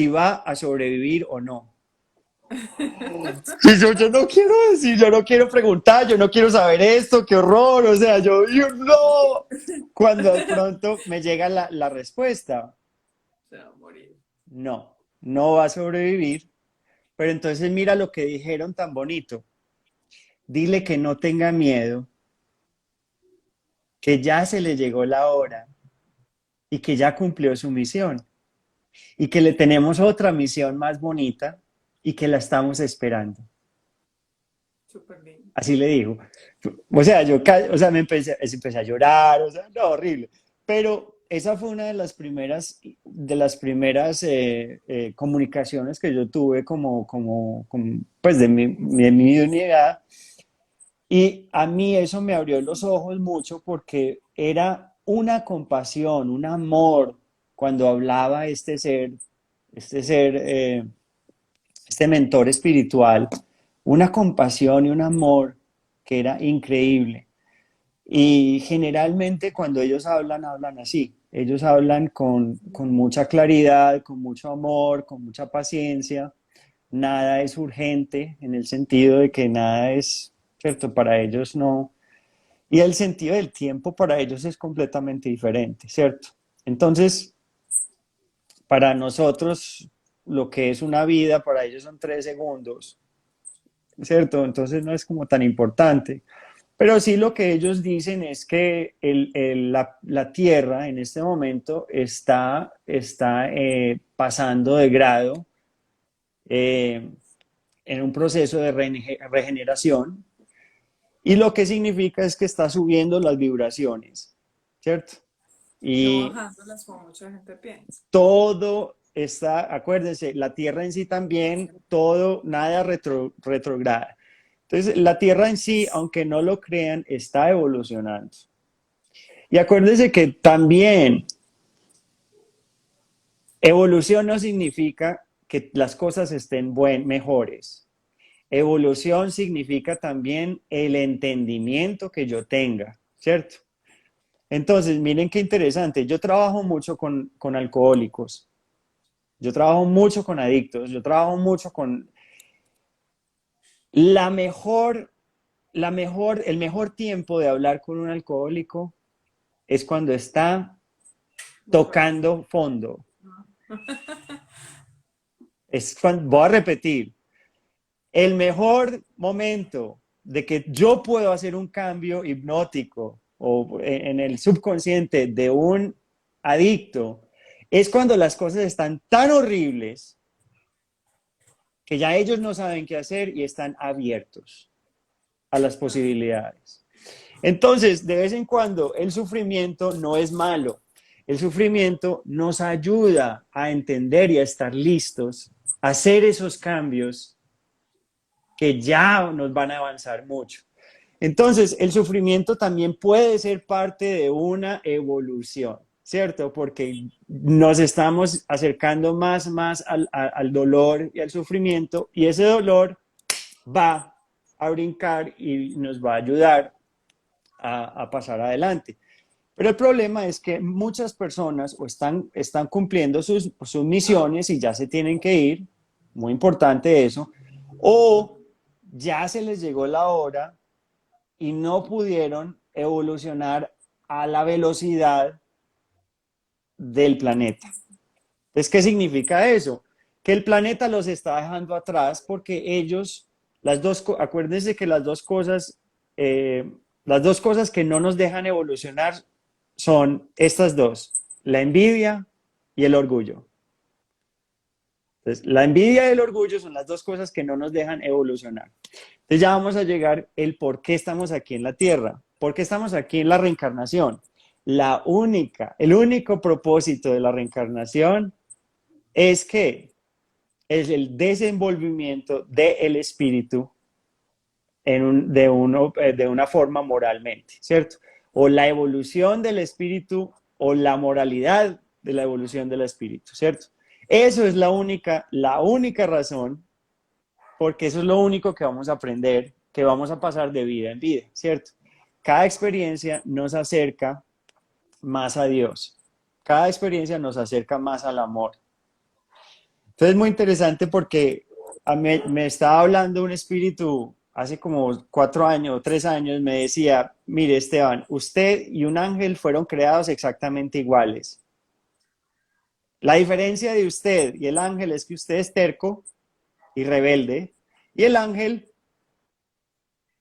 va a sobrevivir o no. Y yo no quiero decir, yo no quiero preguntar, yo no quiero saber esto, qué horror. O sea, yo no. Cuando de pronto me llega la respuesta, Se va a morir. no, no va a sobrevivir. Pero entonces mira lo que dijeron tan bonito. Dile que no tenga miedo, que ya se le llegó la hora, y que ya cumplió su misión y que le tenemos otra misión más bonita y que la estamos esperando. Súper lindo. Así le dijo. O sea, o sea, empecé a llorar, o sea, no, horrible. Pero esa fue una de las primeras comunicaciones que yo tuve pues de mi unidad. Y a mí eso me abrió los ojos mucho porque era una compasión, un amor cuando hablaba este ser, este mentor espiritual, una compasión y un amor que era increíble. Y generalmente cuando ellos hablan, hablan así. Ellos hablan con mucha claridad, con mucho amor, con mucha paciencia. Nada es urgente en el sentido de que nada es, ¿cierto? Para ellos no. Y el sentido del tiempo para ellos es completamente diferente, ¿cierto? Entonces, para nosotros, lo que es una vida, para ellos son 3 segundos, ¿cierto? Entonces no es como tan importante. Pero sí lo que ellos dicen es que la Tierra en este momento está pasando de grado eh, en un proceso de regeneración y lo que significa es que está subiendo las vibraciones, ¿cierto? No Y bajándolas como mucha gente piensa. todo está, acuérdense, la Tierra en sí también, todo, nada retrograda. Entonces, la Tierra en sí, aunque no lo crean, está evolucionando. Y acuérdense que también evolución no significa que las cosas estén mejores. Evolución significa también el entendimiento que yo tenga, ¿cierto? Entonces, miren qué interesante. Yo trabajo mucho con alcohólicos, yo trabajo mucho con adictos, yo trabajo mucho con la mejor, el mejor tiempo de hablar con un alcohólico es cuando está Borracho. tocando fondo. Voy a repetir, el mejor momento de que yo puedo hacer un cambio hipnótico o en el subconsciente de un adicto es cuando las cosas están tan horribles que ya ellos no saben qué hacer y están abiertos a las posibilidades. Entonces, de vez en cuando, el sufrimiento no es malo. El sufrimiento nos ayuda a entender y a estar listos a hacer esos cambios que ya nos van a avanzar mucho. Entonces, el sufrimiento también puede ser parte de una evolución, ¿cierto? Porque nos estamos acercando más al dolor y al sufrimiento y ese dolor va a brincar y nos va a ayudar a pasar adelante. Pero el problema es que muchas personas o están cumpliendo sus misiones y ya se tienen que ir, muy importante eso, o ya se les llegó la hora y no pudieron evolucionar a la velocidad del planeta. Entonces, ¿qué significa eso? Que el planeta los está dejando atrás porque ellos, acuérdense que las dos cosas que no nos dejan evolucionar son estas dos, la envidia y el orgullo. Entonces, la envidia y el orgullo son las dos cosas que no nos dejan evolucionar. Entonces ya vamos a llegar el por qué estamos aquí en la Tierra, por qué estamos aquí en la reencarnación. El único propósito de la reencarnación es que es el desenvolvimiento del espíritu de una forma moralmente, ¿cierto? O la evolución del espíritu o la moralidad de la evolución del espíritu, ¿cierto? Eso es la única razón, porque eso es lo único que vamos a aprender, que vamos a pasar de vida en vida, ¿cierto? Cada experiencia nos acerca más a Dios. Cada experiencia nos acerca más al amor. Entonces es muy interesante porque me estaba hablando un espíritu hace como 4 años o 3 años, me decía, mire Esteban, usted y un ángel fueron creados exactamente iguales. La diferencia de usted y el ángel es que usted es terco y rebelde y el ángel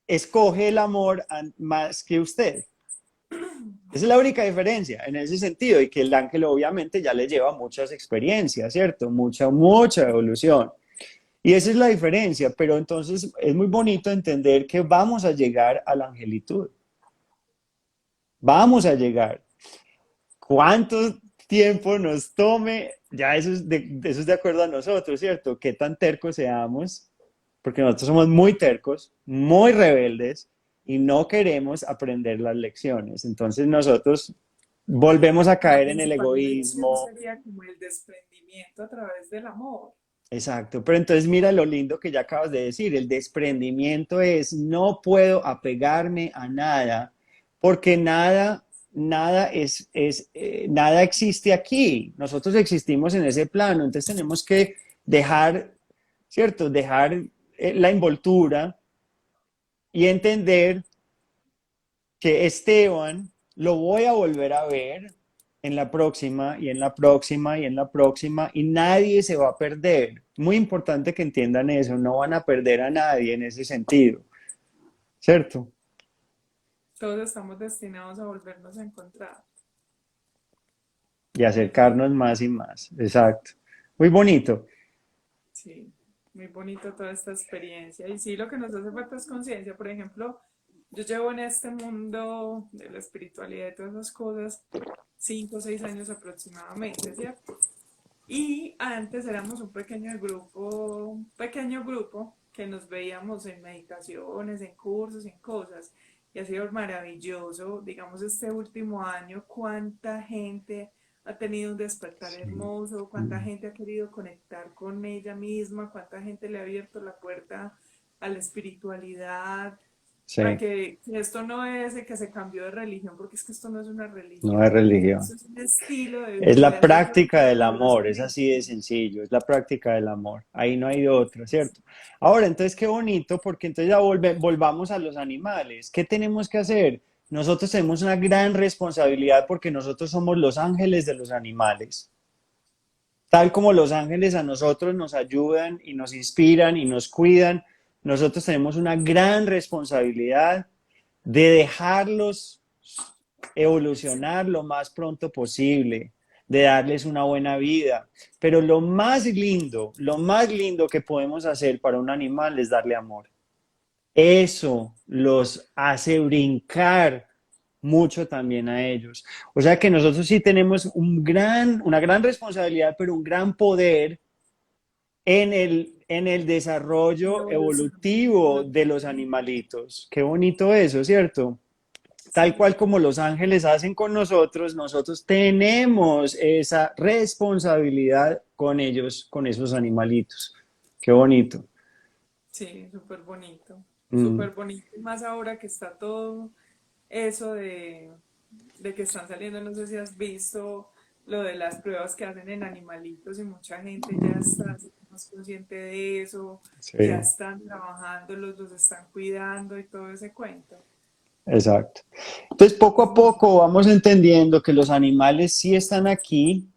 escoge el amor más que usted. Esa es la única diferencia en ese sentido, y que el ángel obviamente ya le lleva muchas experiencias, ¿cierto? Mucha evolución. Y esa es la diferencia, pero entonces es muy bonito entender que vamos a llegar a la angelitud. Vamos a llegar. ¿Cuánto tiempo nos tome? Ya eso es de acuerdo a nosotros, ¿cierto? Qué tan tercos seamos, porque nosotros somos muy tercos, muy rebeldes y no queremos aprender las lecciones. Entonces nosotros volvemos a La caer en el principal lección egoísmo. sería como el desprendimiento a través del amor. Exacto, pero entonces mira lo lindo que ya acabas de decir, el desprendimiento es no puedo apegarme a nada porque nada existe aquí. Nosotros existimos en ese plano, entonces tenemos que dejar, ¿cierto? Dejar la envoltura y entender que Esteban lo voy a volver a ver en la próxima y en la próxima y en la próxima y nadie se va a perder. Muy importante que entiendan eso, no van a perder a nadie en ese sentido, ¿cierto? Todos estamos destinados a volvernos a encontrar. Y Muy bonito. acercarnos más y más, exacto. Muy bonito. Sí, muy bonito toda esta experiencia. Y sí, lo que nos hace falta es conciencia. Por ejemplo, yo llevo en este mundo de la espiritualidad y todas esas cosas 5 o 6 años aproximadamente, ¿cierto? Y antes éramos un pequeño grupo que nos veíamos en meditaciones, en cursos, en cosas. Y ha sido maravilloso, digamos, este último año, cuánta gente ha tenido un despertar Sí. hermoso, cuánta gente ha querido conectar con ella misma, cuánta gente le ha abierto la puerta a la espiritualidad, a Sí, que esto no es de que se cambió de religión, porque es que esto no es una no es religión, religión. esto es un estilo de Es la vida, eso yo práctica del lo hablo amor, es siempre. así de sencillo, es la práctica del amor. Ahí no hay otra, ¿cierto? Ahora, entonces qué bonito, porque entonces ya volvamos a los animales. ¿Qué tenemos que hacer? Nosotros tenemos una gran responsabilidad porque nosotros somos los ángeles de los animales. Tal como los ángeles a nosotros nos ayudan y nos inspiran y nos cuidan, nosotros tenemos una gran responsabilidad de dejarlos Sí, evolucionar lo más pronto posible, de darles una buena vida. Pero lo más lindo que podemos hacer para un animal es darle amor. Eso los hace brincar mucho también a ellos. O sea que nosotros sí tenemos una gran responsabilidad, pero un gran poder en el la desarrollo evolución evolutivo de los evolutiva. animalitos. Qué bonito eso, ¿cierto? Tal Sí, cual como los ángeles hacen con nosotros, nosotros tenemos esa responsabilidad con ellos, con esos animalitos. Qué bonito. sí, súper bonito. Mm, Súper bonito. Y más ahora que está todo eso de que están saliendo, no sé si has visto lo de las pruebas que hacen en animalitos y mucha gente ya está más consciente de eso, ya sí, están trabajando, los están cuidando y todo ese cuento. exacto. Entonces, poco Es a muy poco vamos entendiendo que los animales sí están aquí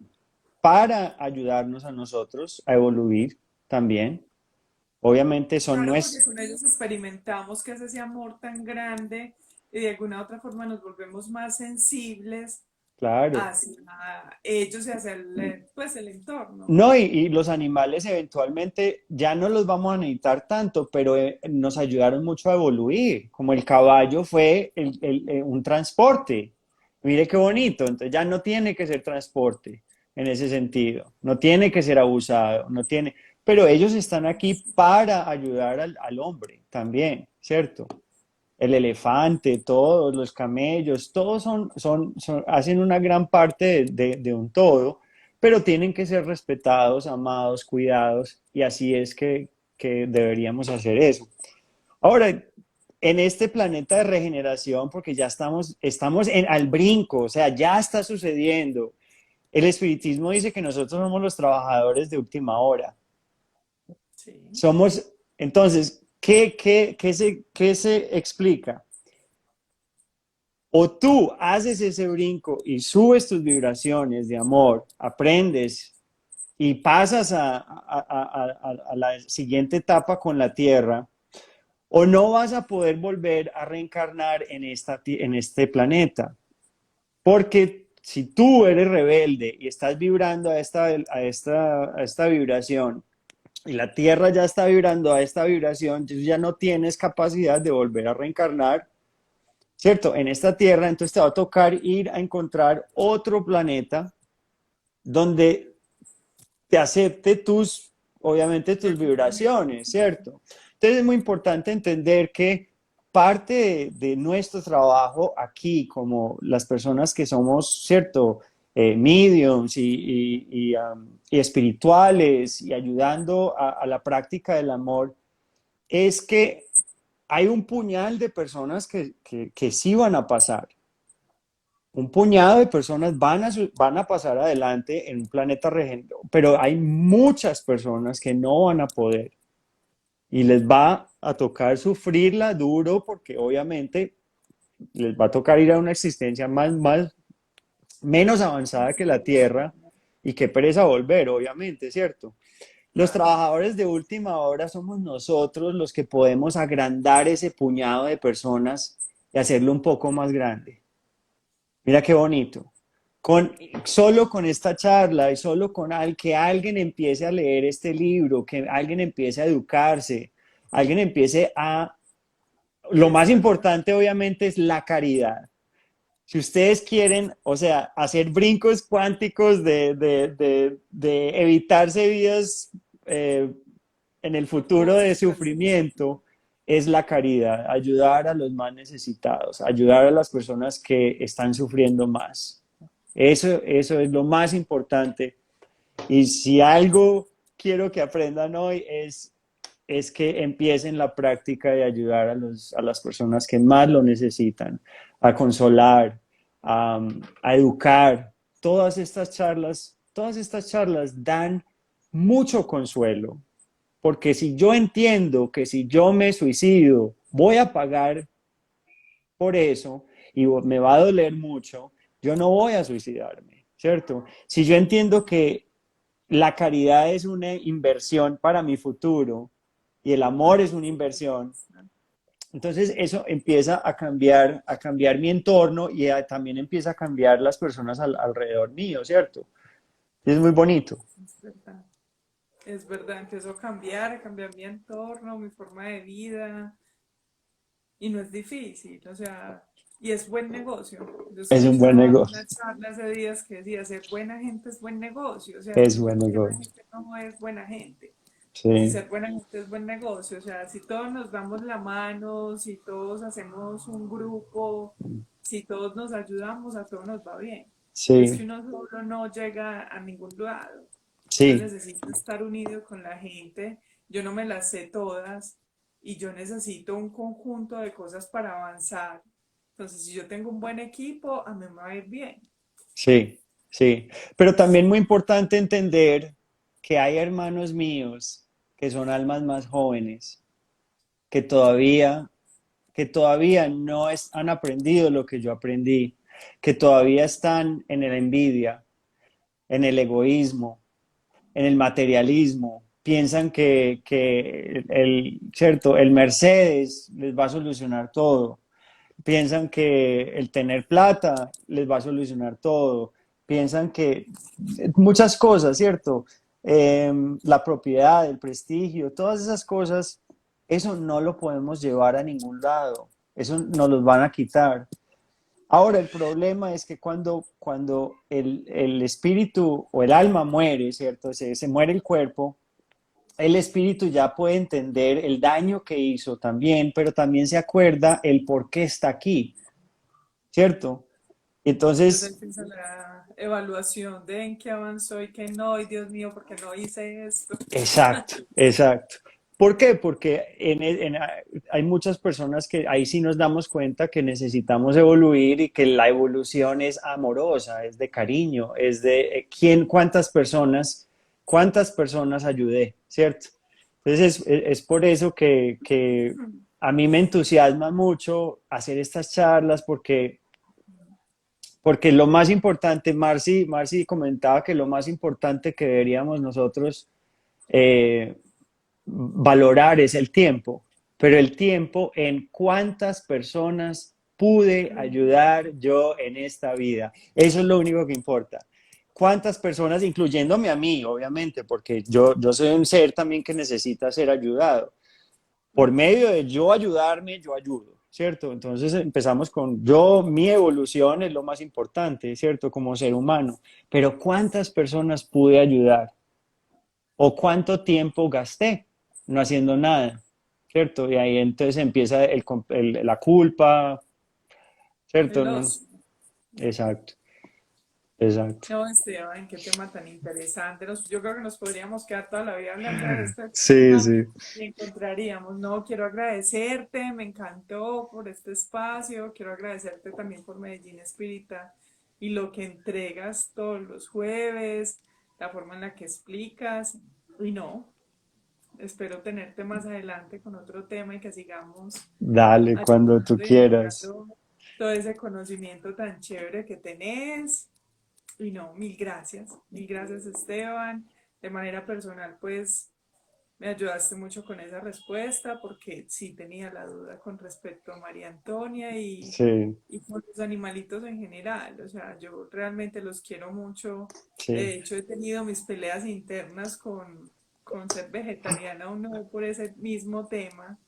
para ayudarnos a nosotros a evoluir también. Obviamente son claro, porque nuestros, con ellos experimentamos que es ese amor tan grande y de alguna u otra forma nos volvemos más sensibles claro. hacia ellos y hacia pues, el entorno. No, y los animales eventualmente ya no los vamos a necesitar tanto, pero nos ayudaron mucho a evoluir, como el caballo fue un transporte. Mire qué bonito, entonces ya no tiene que ser transporte en ese sentido, no tiene que ser abusado, no tiene, pero ellos están aquí para ayudar al hombre también, ¿cierto? El elefante, todos los camellos, todos hacen una gran parte de un todo, pero tienen que ser respetados, amados, cuidados, y así es que deberíamos hacer eso. Ahora, en este planeta de regeneración, porque ya estamos al brinco, o sea, ya está sucediendo. El espiritismo dice que nosotros somos los trabajadores de última hora. Sí, Somos, entonces, qué se explica? O tú haces ese brinco y subes tus vibraciones de amor, aprendes y pasas a la siguiente etapa con la tierra, o no vas a poder volver a reencarnar en este planeta. Porque si tú eres rebelde y estás vibrando a esta vibración, y la Tierra ya está vibrando a esta vibración, tú ya no tienes capacidad de volver a reencarnar, ¿cierto? En esta Tierra, entonces te va a tocar ir a encontrar otro planeta donde te acepte obviamente tus vibraciones, ¿cierto? Entonces es muy importante entender que parte de nuestro trabajo aquí, como las personas que somos, ¿cierto? Mediums y espirituales y ayudando a la práctica del amor, es que hay un puñal de personas que sí van a pasar. Un puñado de personas van a pasar adelante en un planeta regenerado, pero hay muchas personas que no van a poder y les va a tocar sufrirla duro porque obviamente les va a tocar ir a una existencia menos avanzada que la Tierra y qué pereza volver, obviamente, ¿cierto? Los Claro. trabajadores de última hora somos nosotros los que podemos agrandar ese puñado de personas y hacerlo un poco más grande. Mira qué bonito. Solo con esta charla y solo con que alguien empiece a leer este libro, que alguien empiece a educarse, alguien empiece a... Lo más Exacto. importante obviamente es la caridad. Si ustedes quieren, o sea, hacer brincos cuánticos de evitarse vidas en el futuro de Existencias. sufrimiento, es la caridad, ayudar a los más necesitados, ayudar a las personas que están sufriendo más. Eso es lo más importante. Y si algo quiero que aprendan hoy es que empiecen la práctica de ayudar a las personas que más lo necesitan, a consolar, a educar. Todas estas charlas dan mucho consuelo, porque si yo entiendo que si yo me suicido, voy a pagar por eso y me va a doler mucho, yo no voy a suicidarme, ¿cierto? Si yo entiendo que la caridad es una inversión para mi futuro y el amor es una inversión, entonces eso empieza a cambiar mi entorno y también empieza a cambiar las personas alrededor mío, ¿cierto? Y es muy bonito. Es verdad. Es verdad, empiezo a cambiar mi entorno, mi forma de vida, y no es difícil, o sea, y es buen negocio. Yo Es un buen escuchaba negocio. una charla hace días que decía, ser buena gente es buen negocio, o sea, Es entonces, buen ¿por qué la negocio. gente no es buena gente? Si Sí, ser buena gente es buen negocio, o sea, si todos nos damos la mano, si todos hacemos un grupo, si todos nos ayudamos, a todos nos va bien. Es que sí, uno solo no llega a ningún lado. Uno sí, necesita estar unido con la gente. Yo no me las sé todas y yo necesito un conjunto de cosas para avanzar. Entonces, si yo tengo un buen equipo, a mí me va a ir bien. sí, sí. Pero también muy importante entender que hay hermanos míos que son almas más jóvenes, que todavía, que todavía han aprendido lo que yo aprendí, que todavía están en la envidia, en el egoísmo, en el materialismo. Piensan que cierto, el Mercedes les va a solucionar todo. Piensan que el tener plata les va a solucionar todo. Piensan que muchas cosas, ¿cierto? La propiedad, el prestigio, todas esas cosas, eso no lo podemos llevar a ningún lado. Eso nos los van a quitar. Ahora, el problema es que cuando el espíritu o el alma muere, ¿cierto? Se muere el cuerpo, el espíritu ya puede entender el daño que hizo también, pero también se acuerda el por qué está aquí, ¿cierto? Entonces Entonces, empieza la evaluación de en qué avanzó y qué no, y Dios mío, ¿por qué no hice esto? exacto, exacto. ¿Por qué? Porque hay muchas personas que ahí sí nos damos cuenta que necesitamos evoluir y que la evolución es amorosa, es de cariño, es de cuántas personas ayudé, ¿cierto? Entonces es por eso que a mí me entusiasma mucho hacer estas charlas porque lo más importante, Marcy comentaba que lo más importante que deberíamos nosotros eh, valorar es el tiempo, pero el tiempo en cuántas personas pude ayudar yo en esta vida? Eso es lo único que importa. ¿Cuántas personas, incluyéndome a mí, obviamente, porque yo soy un ser también que necesita ser ayudado? Por medio de yo ayudarme, yo ayudo, ¿cierto? Entonces empezamos con yo, mi evolución es lo más importante, ¿cierto? Como ser humano. Pero ¿cuántas personas pude ayudar? ¿O cuánto tiempo gasté no haciendo nada? ¿Cierto? Y ahí entonces empieza la culpa, ¿cierto? El No, ocio. exacto, exacto. No, Esteban, qué tema tan interesante. Yo creo que nos podríamos quedar toda la vida hablando de este Sí, tema sí. y encontraríamos. No, quiero agradecerte, me encantó por este espacio, quiero agradecerte también por Medellín Espírita y lo que entregas todos los jueves, la forma en la que explicas. Y no, espero tenerte más adelante con otro tema y que sigamos Dale, cuando tú ayudando y quieras. divulgando todo ese conocimiento tan chévere que tenés. Y no, mil gracias Esteban. De manera personal, pues me ayudaste mucho con esa respuesta porque sí tenía la duda con respecto a María Antonia Sí, y con los animalitos en general. O sea, yo realmente los quiero mucho. sí, De hecho, he tenido mis peleas internas con ser vegetariana o no por ese mismo tema.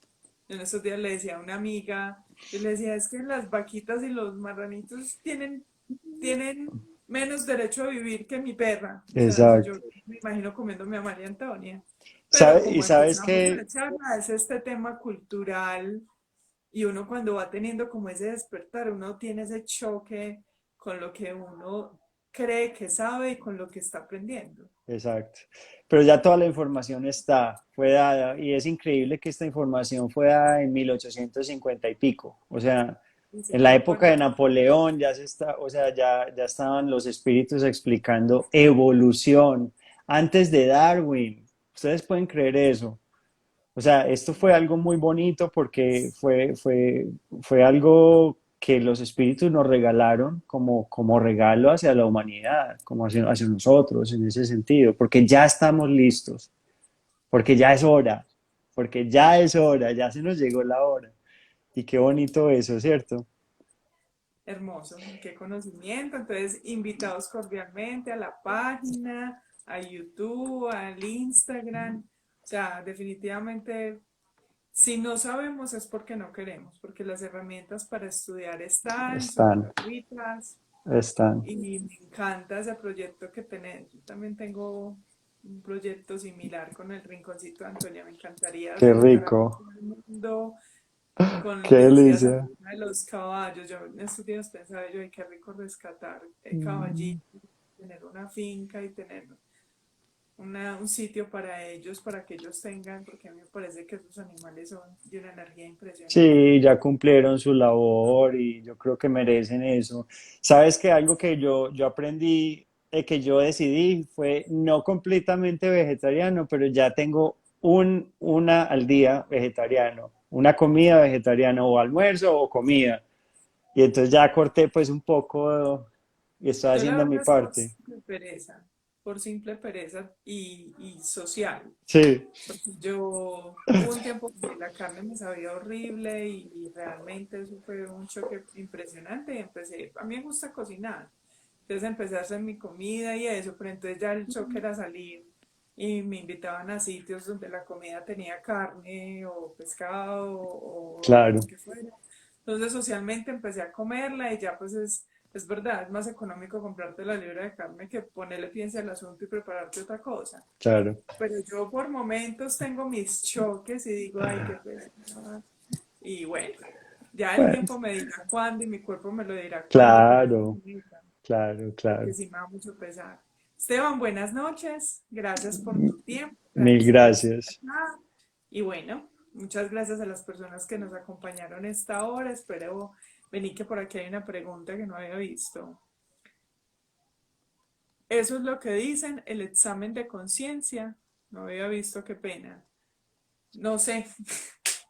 Yo en estos días le decía a una amiga, yo le decía, es que las vaquitas y los marranitos tienen menos derecho a vivir que mi perra. O sea, eso yo exacto. me imagino comiéndome a María Antonia. Pero ¿Sabe? Y como sabes empezamos que, la charla, es este tema cultural y uno cuando va teniendo como ese despertar, uno tiene ese choque con lo que uno cree que sabe y con lo que está aprendiendo. exacto. Pero ya toda la información está, fue dada, y es increíble que esta información fue dada en 1850 y pico. O sea, Y sí, en la época concuerdo de con Napoleón ya se está, o sea, ya estaban los espíritus explicando evolución antes de Darwin. ¿Ustedes pueden creer eso? O sea, esto fue algo muy bonito porque fue algo que los espíritus nos regalaron como regalo hacia la humanidad, como hacia nosotros en ese sentido, porque ya estamos listos, porque ya es hora, porque ya es hora, ya se nos llegó la hora. Y qué bonito eso, ¿cierto? hermoso, qué conocimiento. Entonces, invitados cordialmente a la página, a YouTube, al Instagram. O sea, definitivamente, si no sabemos es porque no queremos, porque las herramientas para estudiar están, son Están, gratuitas están. y me encanta ese proyecto que tenés. Yo también tengo un proyecto similar con el Rinconcito de Antonia. Me encantaría Qué viajar a rico, todo el mundo con lo qué que decías delicia. ahorita de los caballos. Yo en estos días pensaba yo, ay, qué rico rescatar Mm. caballitos, tener una finca y tener un sitio para ellos, para que ellos tengan, porque a mí me parece que esos animales son de una energía impresionante. Sí, ya cumplieron su labor y yo creo que merecen eso. Sabes que algo que yo aprendí, que yo decidí fue no completamente vegetariano, pero ya tengo una al día vegetariano, una comida vegetariana o almuerzo o comida. Y entonces ya corté pues un poco y estoy Yo la haciendo mi verdad es parte. por simple pereza y social. Sí, Porque yo hubo un tiempo que la carne me sabía horrible y realmente eso fue un choque impresionante y empecé, a mí me gusta cocinar, entonces empecé a hacer mi comida y eso, pero entonces ya el choque era salir y me invitaban a sitios donde la comida tenía carne o pescado o claro, lo que fuera. Entonces socialmente empecé a comerla y ya pues es verdad, es más económico comprarte la libra de carne que ponerle piensa al asunto y prepararte otra cosa. claro. Pero yo por momentos tengo mis choques y digo, ay, qué pesar. Y bueno, ya el Bueno, tiempo me dirá cuándo y mi cuerpo me lo dirá cuándo, pero yo claro, sí, claro, porque claro. sí me da mucho pesar. Esteban, buenas noches. Gracias por tu tiempo. Mil Gracias por estar gracias. acá. Y bueno, muchas gracias a las personas que nos acompañaron esta hora. Espero venir que por aquí hay una pregunta que no había visto. Eso es lo que dicen, el examen de conciencia. No había visto, qué pena. No sé,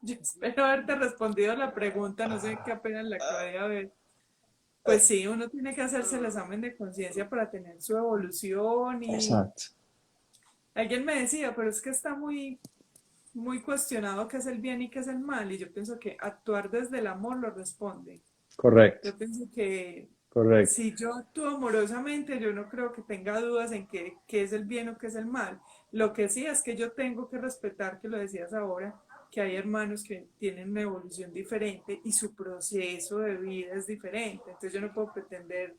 yo espero haberte respondido la pregunta, no sé qué apenas la acabé de ver. Pues sí, uno tiene que hacerse el examen de conciencia para tener su evolución y Exacto. alguien me decía, pero es que está muy cuestionado qué es el bien y qué es el mal y yo pienso que actuar desde el amor lo responde. Correcto, Yo pienso que correcto. si yo actúo amorosamente, yo no creo que tenga dudas en qué es el bien o qué es el mal. Lo que sí es que yo tengo que respetar, que lo decías ahora, que hay hermanos que tienen una evolución diferente y su proceso de vida es diferente. Entonces yo no puedo pretender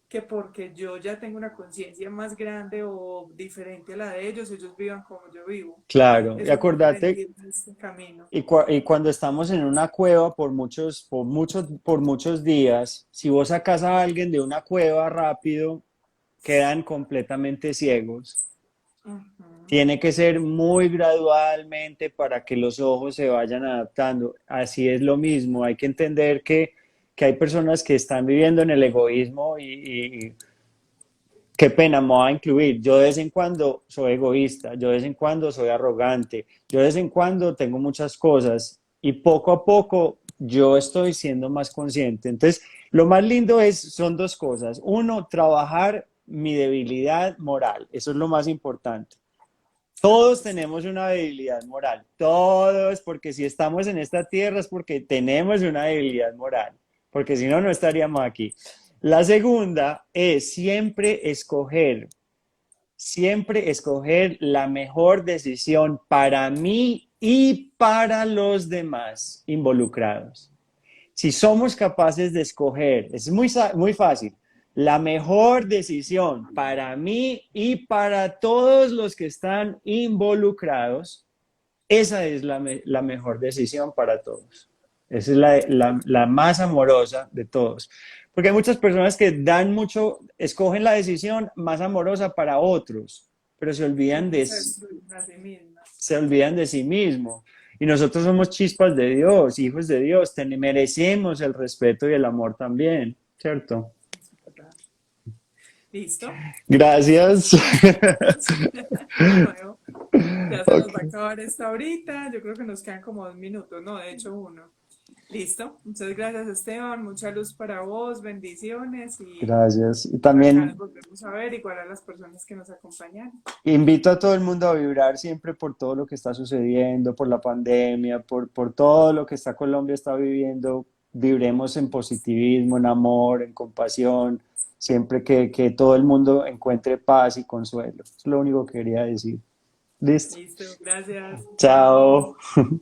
que porque yo ya tengo una conciencia más grande o diferente a la de ellos vivan como yo vivo. Claro, y Eso lo he acordate, aprendido en este camino. y cuando estamos en una cueva por muchos días, si vos sacas a alguien de una cueva rápido, quedan completamente ciegos. Ujú. Tiene que ser muy gradualmente para que los ojos se vayan adaptando. Así es lo mismo, hay que entender que hay personas que están viviendo en el egoísmo y qué pena, me voy a incluir. Yo de vez en cuando soy egoísta, yo de vez en cuando soy arrogante, yo de vez en cuando tengo muchas cosas y poco a poco yo estoy siendo más consciente. Entonces, lo más lindo son dos cosas. Uno, trabajar mi debilidad moral. Eso es lo más importante. Claro Todos que sí. tenemos una debilidad moral, todos, porque si estamos en esta tierra es porque tenemos una debilidad moral, porque si no, no estaríamos aquí. La segunda es siempre escoger la mejor decisión para mí y para los demás involucrados. Si somos capaces de escoger, es muy fácil, la mejor decisión para mí y para todos los que están involucrados, esa es la mejor decisión para todos. Esa es la más amorosa de todos. Porque hay muchas personas que escogen la decisión más amorosa para otros, pero Ellos se destruyen a sí mismas. se olvidan de sí mismos. Y nosotros somos chispas de Dios, hijos de Dios, merecemos el respeto y el amor también, ¿cierto? ¿Listo? Gracias. Gracias. De nuevo. Ya se nos va a Ok, acabar esta horita. Yo creo que nos quedan como 2 minutos, no, de hecho uno. Listo. Muchas gracias, Esteban. Mucha luz para vos. Bendiciones. Y gracias. Y acá nos también volvemos a ver, igual a las personas que nos acompañaron. invito a todo el mundo a vibrar siempre por todo lo que está sucediendo, por la pandemia, por todo lo que Colombia está viviendo. Vibremos en positivismo, en amor, en compasión, siempre que todo el mundo encuentre paz y consuelo. Es lo único que quería decir. Listo. Listo. Gracias. Chao. Chao.